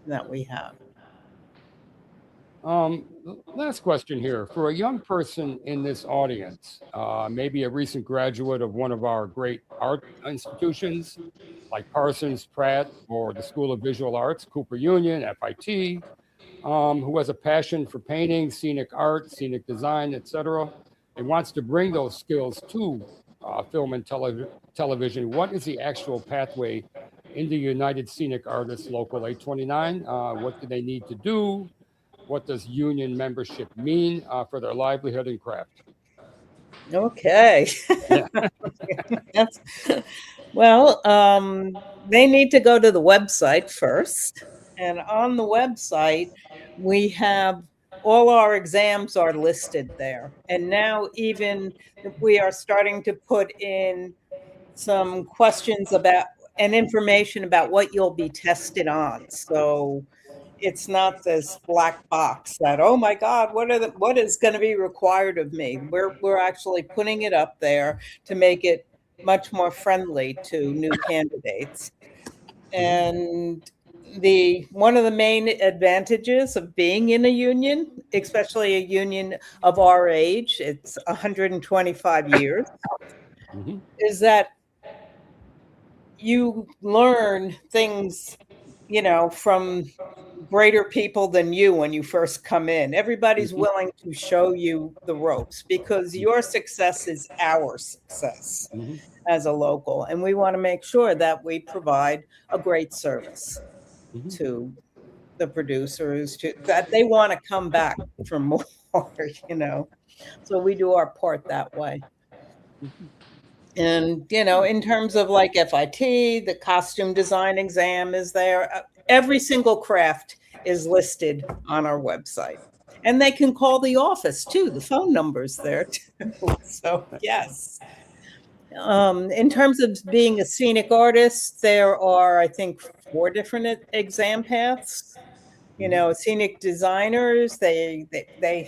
that we have. Last question here. For a young person in this audience, maybe a recent graduate of one of our great art institutions like Parsons, Pratt, or the School of Visual Arts, Cooper Union, FIT, who has a passion for painting, scenic art, scenic design, etc., and wants to bring those skills to film and television, what is the actual pathway into United Scenic Artists Local 829? What do they need to do? What does union membership mean for their livelihood and craft? Okay. Well, they need to go to the website first. And on the website, we have all our exams are listed there. And now even we are starting to put in some questions about and information about what you'll be tested on. So it's not this black box that, oh my God, what is going to be required of me? We're actually putting it up there to make it much more friendly to new candidates. And one of the main advantages of being in a union, especially a union of our age, it's 125 years, is that you learn things, from greater people than you when you first come in. Everybody's willing to show you the ropes because your success is our success as a local. And we want to make sure that we provide a great service to the producers, that they want to come back for more, So we do our part that way. And, in terms of like FIT, the costume design exam is there. Every single craft is listed on our website. And they can call the office too. The phone number's there too. So, yes. In terms of being a scenic artist, there are, I think, 4 different exam paths. Scenic designers, they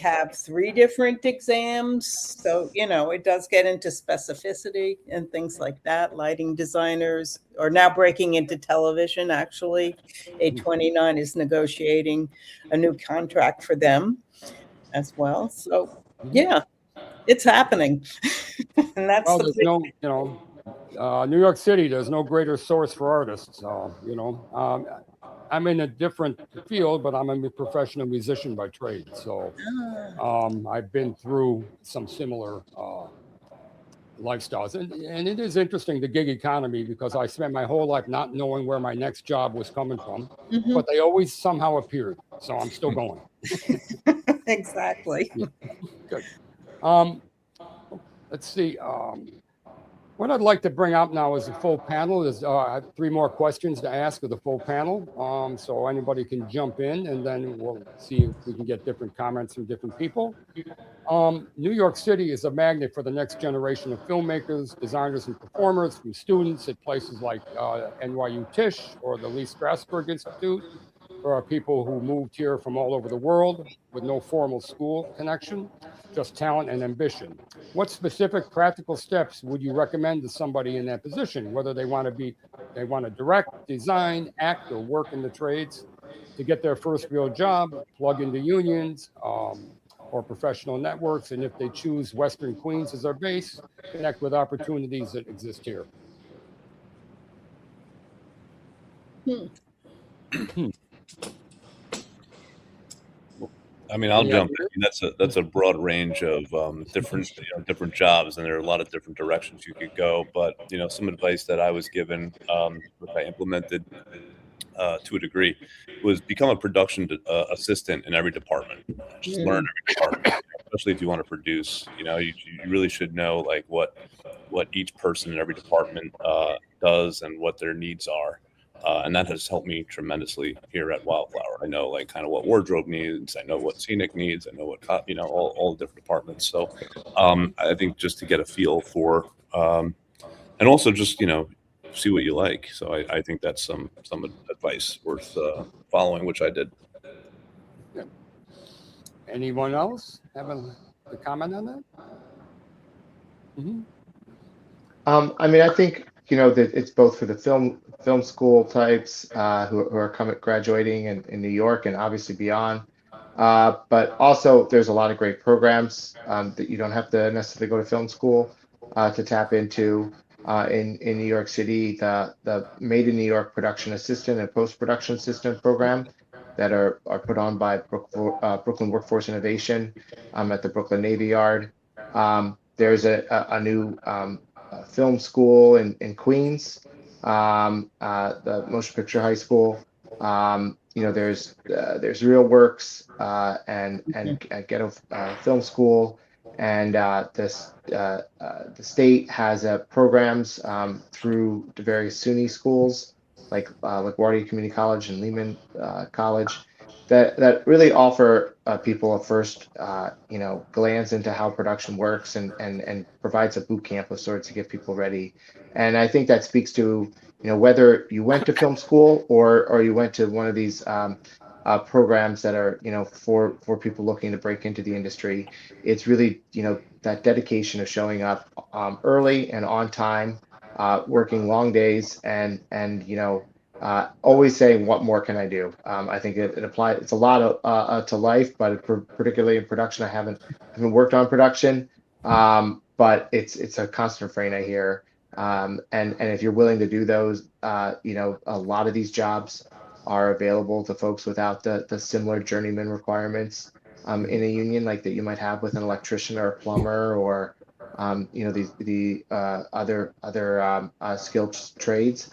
have 3 different exams. So, it does get into specificity and things like that. Lighting designers are now breaking into television, actually. 829 is negotiating a new contract for them as well. So, yeah, it's happening. And that's well, there's New York City, there's no greater source for artists. I'm in a different field, but I'm a professional musician by trade. So I've been through some similar lifestyles. And it is interesting, the gig economy, because I spent my whole life not knowing where my next job was coming from, but they always somehow appeared. So I'm still going. Exactly. Yeah. Good. Let's see. What I'd like to bring up now is the full panel. I have 3 more questions to ask of the full panel. So anybody can jump in, and then we'll see if we can get different comments from different people. New York City is a magnet for the next generation of filmmakers, designers, and performers, from students at places like NYU Tisch or the Lee Strasberg Institute. There are people who moved here from all over the world with no formal school connection, just talent and ambition. What specific practical steps would you recommend to somebody in that position, whether they want to direct, design, act, or work in the trades, to get their first real job, plug into unions or professional networks, and if they choose Western Queens as their base, connect with opportunities that exist here? I mean, I'll jump in. That's a broad range of different jobs, and there are a lot of different directions you could go. But some advice that I was given, which I implemented to a degree, was become a production assistant in every department. Just learn every department, especially if you want to produce. You really should know like what each person in every department does and what their needs are. And that has helped me tremendously here at Wildflower. I know like kind of what wardrobe needs. I know what Scenic needs. I know what all the different departments. So I think just to get a feel for, and also just see what you like. So I think that's some advice worth following, which I did. Yeah. Anyone else have a comment on that? I mean, I think that it's both for the film school types who are graduating in New York and obviously beyond, but also there's a lot of great programs that you don't have to necessarily go to film school to tap into. In New York City, the Made in New York production assistant and post-production assistant program that are put on by Brooklyn Workforce Innovation at the Brooklyn Navy Yard. There's a new film school in Queens, the Motion Picture High School. There's Real Works and Ghetto Film School, and the state has programs through the various SUNY schools like LaGuardia Community College and Lehman College that really offer people a first glance into how production works, and provides a boot camp of sorts to get people ready. And I think that speaks to whether you went to film school or you went to one of these programs that are for people looking to break into the industry. It's really that dedication of showing up early and on time, working long days, and always saying, what more can I do? I think it applies. It's a lot to life, but particularly in production, I haven't worked on production, but it's a constant refrain I hear. And if you're willing to do those, a lot of these jobs are available to folks without the similar journeyman requirements in a union like that you might have with an electrician or a plumber, or the other skilled trades,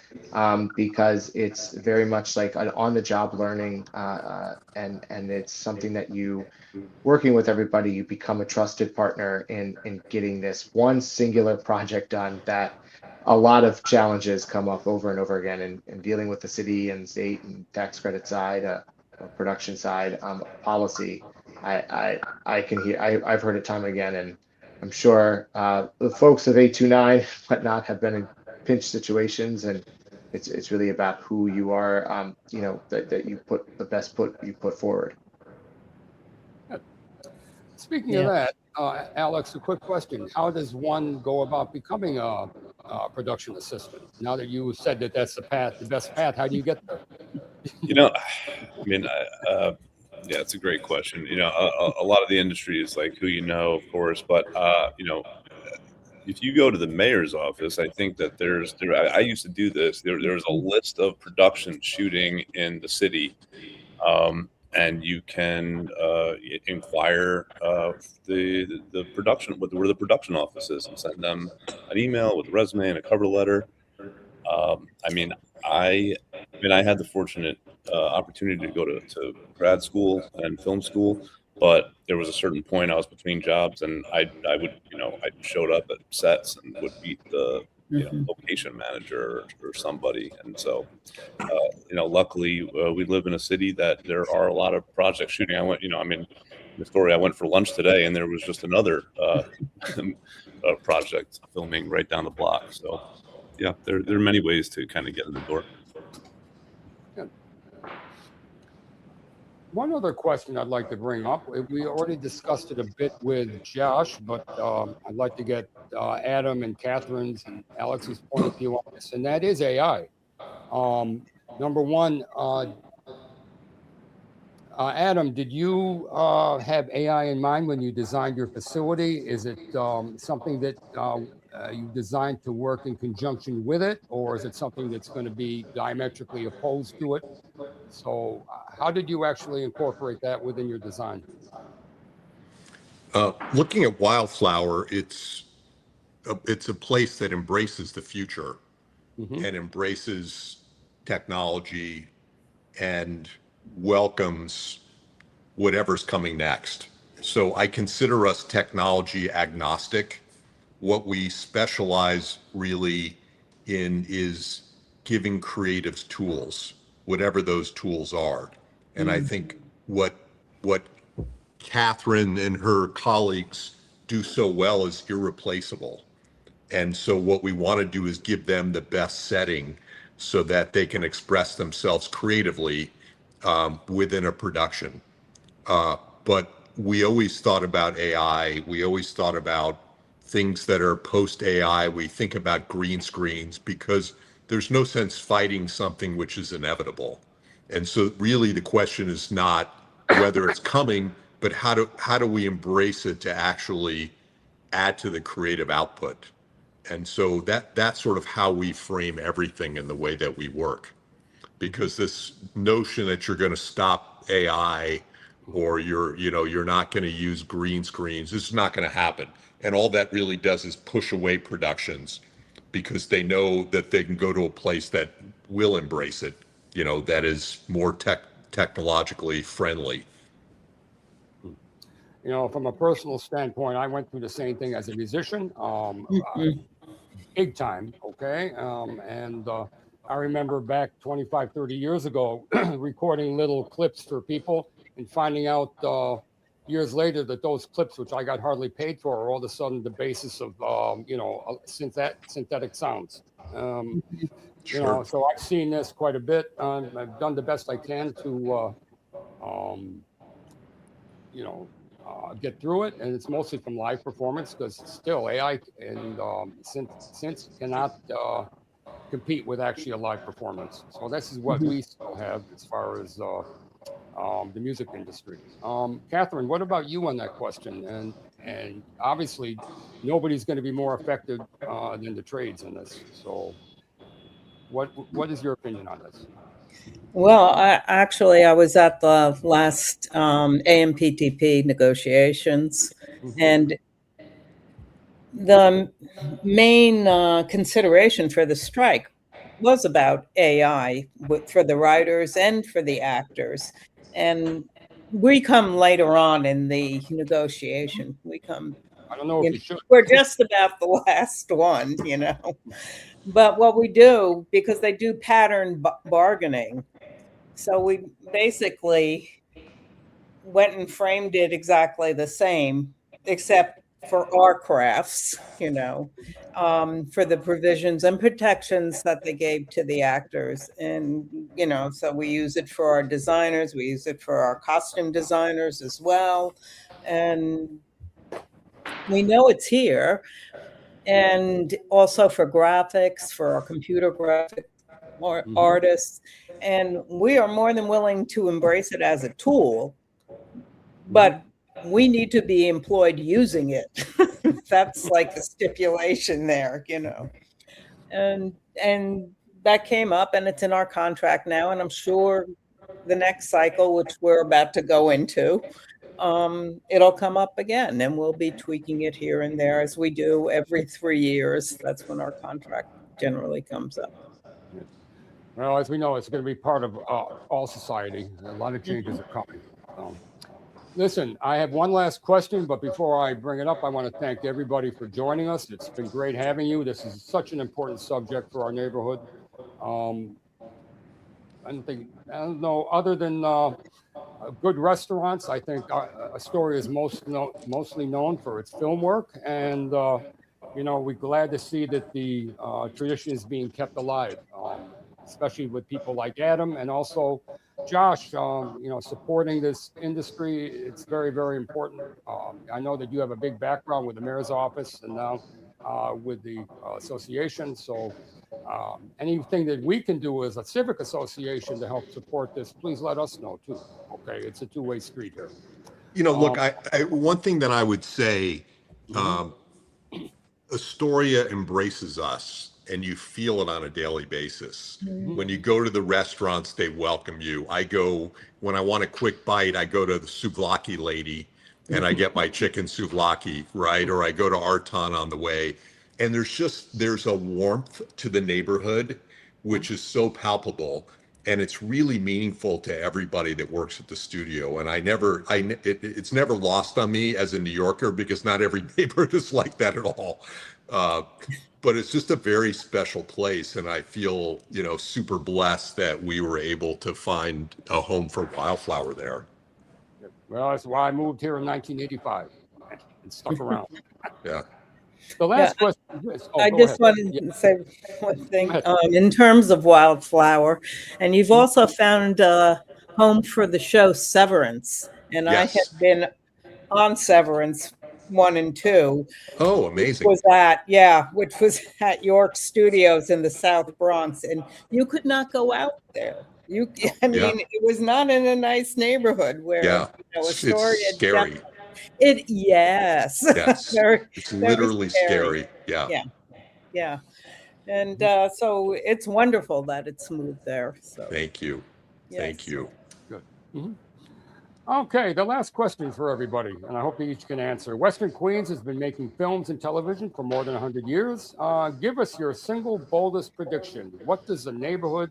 because it's very much like an on-the-job learning, and it's something that working with everybody, you become a trusted partner in getting this one singular project done. That a lot of challenges come up over and over again, and dealing with the city and state and tax credit side, production side, policy. I can hear, I've heard it time and again, and I'm sure the folks of 829 whatnot have been in pinch situations, and it's really about who you are, that you put the best you put forward. Speaking of that, Alex, a quick question: how does one go about becoming a production assistant? Now that you said that that's the best path, how do you get there? Yeah, it's a great question. A lot of the industry is like who of course, but if you go to the mayor's office, I think that I used to do this. There's a list of production shooting in the city, and you can inquire the production where the production office is, and send them an email with a resume and a cover letter. I had the fortunate opportunity to go to grad school and film school, but there was a certain point I was between jobs, and I showed up at sets and would meet the location manager or somebody. And so, luckily we live in a city that there are a lot of projects shooting. I went, the story, I went for lunch today, and there was just another project filming right down the block. So yeah, there are many ways to kind of get in the door. One other question I'd like to bring up. We already discussed it a bit with Josh, but I'd like to get Adam and Catherine's and Alex's point of view on this, and that is AI. Number one, Adam, did you have AI in mind when you designed your facility? Is it something that you designed to work in conjunction with it, or is it something that's going to be diametrically opposed to it? So how did you actually incorporate that within your design? Looking at Wildflower, it's a place that embraces the future and embraces technology and welcomes whatever's coming next. So I consider us technology agnostic. What we specialize really in is giving creatives tools, whatever those tools are. And I think what Catherine and her colleagues do so well is irreplaceable. And so what we want to do is give them the best setting so that they can express themselves creatively within a production. But we always thought about AI. We always thought about things that are post-AI. We think about green screens because there's no sense fighting something which is inevitable. And so really the question is not whether it's coming, but how do we embrace it to actually add to the creative output? And so that's sort of how we frame everything in the way that we work. Because this notion that you're going to stop AI or you're not going to use green screens, this is not going to happen. And all that really does is push away productions because they know that they can go to a place that will embrace it, that is more technologically friendly. From a personal standpoint, I went through the same thing as a musician, big time. Okay. And I remember back 25, 30 years ago, recording little clips for people and finding out years later that those clips, which I got hardly paid for, are all of a sudden the basis of, synthetic sounds. You know, so I've seen this quite a bit. I've done the best I can to, get through it, and it's mostly from live performance because still AI and synth cannot compete with actually a live performance. So this is what we still have as far as the music industry. Catherine, what about you on that question? And obviously, nobody's going to be more affected than the trades in this. So, what is your opinion on this? Well, I was at the last AMPTP negotiations, and the main consideration for the strike was about AI for the writers and for the actors. And we come later on in the negotiation. We come, I don't know if you should. we're just about the last one, you know. But what we do, because they do pattern bargaining, so we basically went and framed it exactly the same, except for our crafts, you know, for the provisions and protections that they gave to the actors. And, you know, so we use it for our designers, we use it for our costume designers as well. And we know it's here. And also for graphics, for our computer graphic artists. And we are more than willing to embrace it as a tool, but we need to be employed using it. That's like the stipulation there, you know. And that came up, and it's in our contract now, and I'm sure the next cycle, which we're about to go into, it'll come up again, and we'll be tweaking it here and there as we do every 3 years. That's when our contract generally comes up. Well, as we know, it's going to be part of all society. A lot of changes are coming. Listen, I have one last question, but before I bring it up, I want to thank everybody for joining us. It's been great having you. This is such an important subject for our neighborhood. I don't know, other than good restaurants, I think Astoria is mostly known for its film work. And, we're glad to see that the tradition is being kept alive, especially with people like Adam and also Josh, supporting this industry. It's very, very important. I know that you have a big background with the mayor's office and now with the association. So anything that we can do as a civic association to help support this, please let us know too. Okay, it's a two-way street here. Look, one thing that I would say, Astoria embraces us, and you feel it on a daily basis. When you go to the restaurants, they welcome you. When I want a quick bite, I go to the souvlaki lady and I get my chicken souvlaki, right? Or I go to Arton on the way. And there's a warmth to the neighborhood, which is so palpable. And it's really meaningful to everybody that works at the studio. And it's never lost on me as a New Yorker, because not every neighborhood is like that at all. But it's just a very special place. And I feel, super blessed that we were able to find a home for Wildflower there. Well, that's why I moved here in 1985 and stuck around. Yeah. The last question is, I just wanted to say one thing in terms of Wildflower, and you've also found a home for the show Severance, and Yes. I had been on Severance 1 and 2. Oh, amazing. Which was at York Studios in the South Bronx, and you could not go out there. It was not in a nice neighborhood where Astoria. It's scary. Yes. It's literally scary. Yeah. And so it's wonderful that it's moved there. So thank you. Yes. Thank you. Good. Okay, the last question for everybody, and I hope you each can answer. Western Queens has been making films and television for more than 100 years. Give us your single boldest prediction. What does the neighborhood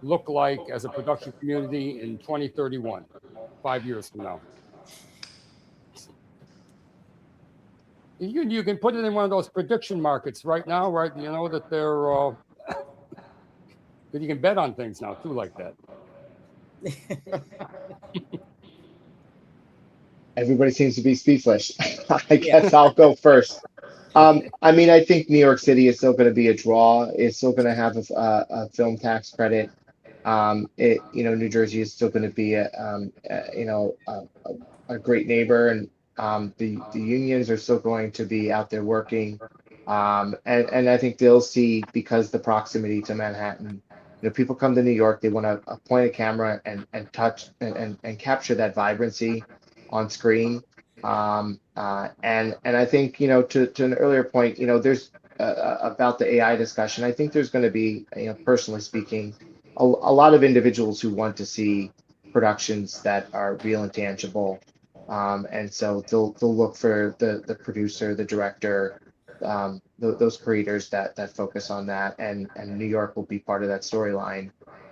look like as a production community in 2031, 5 years from now? You can put it in one of those prediction markets right now, right? You know that they're Because you can bet on things now too, like that. Everybody seems to be speechless. I guess I'll go first. I mean, I think New York City is still going to be a draw. It's still going to have a film tax credit. New Jersey is still going to be a great neighbor, and the unions are still going to be out there working. And I think they'll see, because the proximity to Manhattan, people come to New York, they want to point a camera and touch and capture that vibrancy on screen. And I think, to an earlier point, there's about the AI discussion. I think there's going to be, personally speaking, a lot of individuals who want to see productions that are real and tangible. And so they'll look for the producer, the director, those creators that focus on that, and New York will be part of that storyline.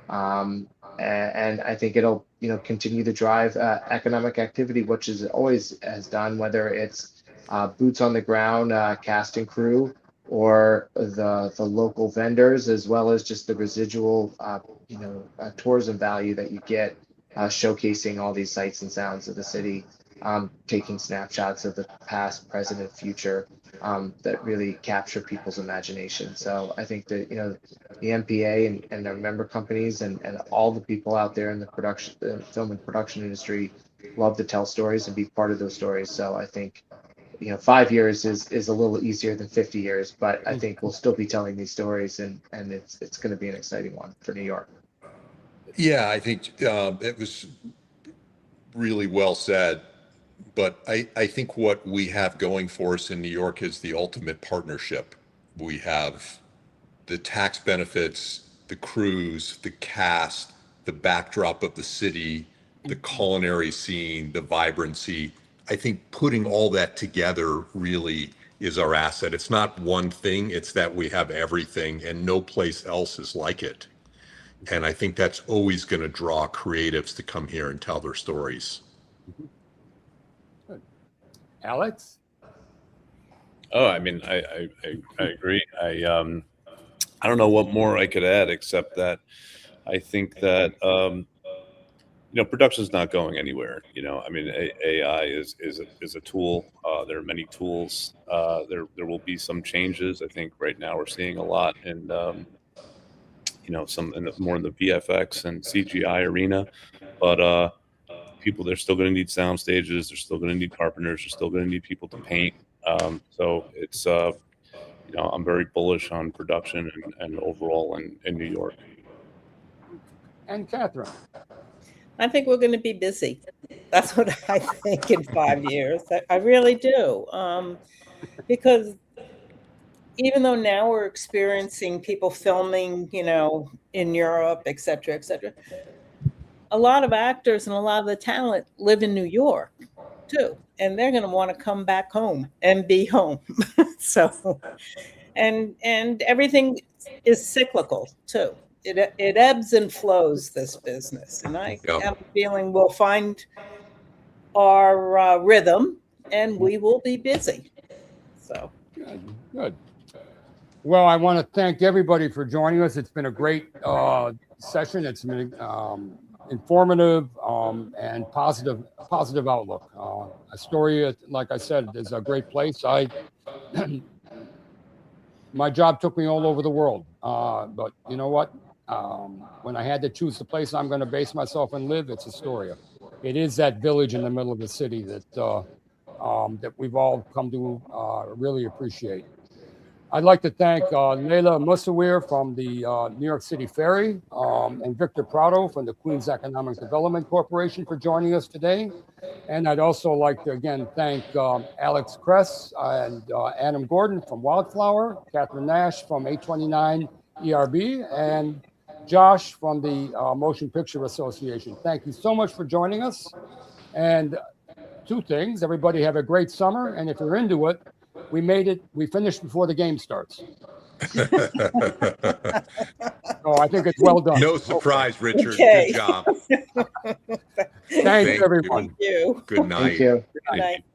And I think it'll continue to drive economic activity, which is always has done, whether it's boots on the ground, cast and crew, or the local vendors, as well as just the residual tourism value that you get showcasing all these sights and sounds of the city, taking snapshots of the past, present, and future that really capture people's imagination. So I think that the MPA and their member companies and all the people out there in the film and production industry love to tell stories and be part of those stories. So I think 5 years is a little easier than 50 years, but I think we'll still be telling these stories, and it's going to be an exciting one for New York. Yeah, I think it was really well said. But I think what we have going for us in New York is the ultimate partnership. We have the tax benefits, the crews, the cast, the backdrop of the city, the culinary scene, the vibrancy. I think putting all that together really is our asset. It's not one thing, it's that we have everything, and no place else is like it. And I think that's always going to draw creatives to come here and tell their stories. Good. Alex? Oh, I mean, I agree. I don't know what more I could add, except that I think that production's not going anywhere. I mean, AI is a tool. There are many tools. There will be some changes. I think right now we're seeing a lot in more in the VFX and CGI arena, but they're still going to need sound stages. They're still going to need carpenters. They're still going to need people to paint. So it's I'm very bullish on production and overall in New York. And Catherine? I think we're going to be busy. That's what I think in 5 years. I really do. Because even though now we're experiencing people filming, in Europe, et cetera, a lot of actors and a lot of the talent live in New York too. And they're going to want to come back home and be home. So, and everything is cyclical too. It ebbs and flows, this business. And I have a feeling we'll find our rhythm and we will be busy. So Good. Well, I want to thank everybody for joining us. It's been a great session. It's been informative and positive outlook. Astoria, like I said, is a great place. My job took me all over the world, but you know what? When I had to choose the place I'm going to base myself and live, it's Astoria. It is that village in the middle of the city that we've all come to really appreciate. I'd like to thank Layla Musaweir from the New York City Ferry and Victor Prado from the Queens Economic Development Corporation for joining us today. And I'd also like to again thank Alex Cress and Adam Gordon from Wildflower, Catherine Nasch from 829 ERB, and Josh from the Motion Picture Association. Thank you so much for joining us. And two things, everybody have a great summer. And if you're into it, we made it. We finished before the game starts. So I think it's well done. No surprise, Richard. Okay. Good job. Thanks, everyone. Thank you. Good night. Thank you. Good night.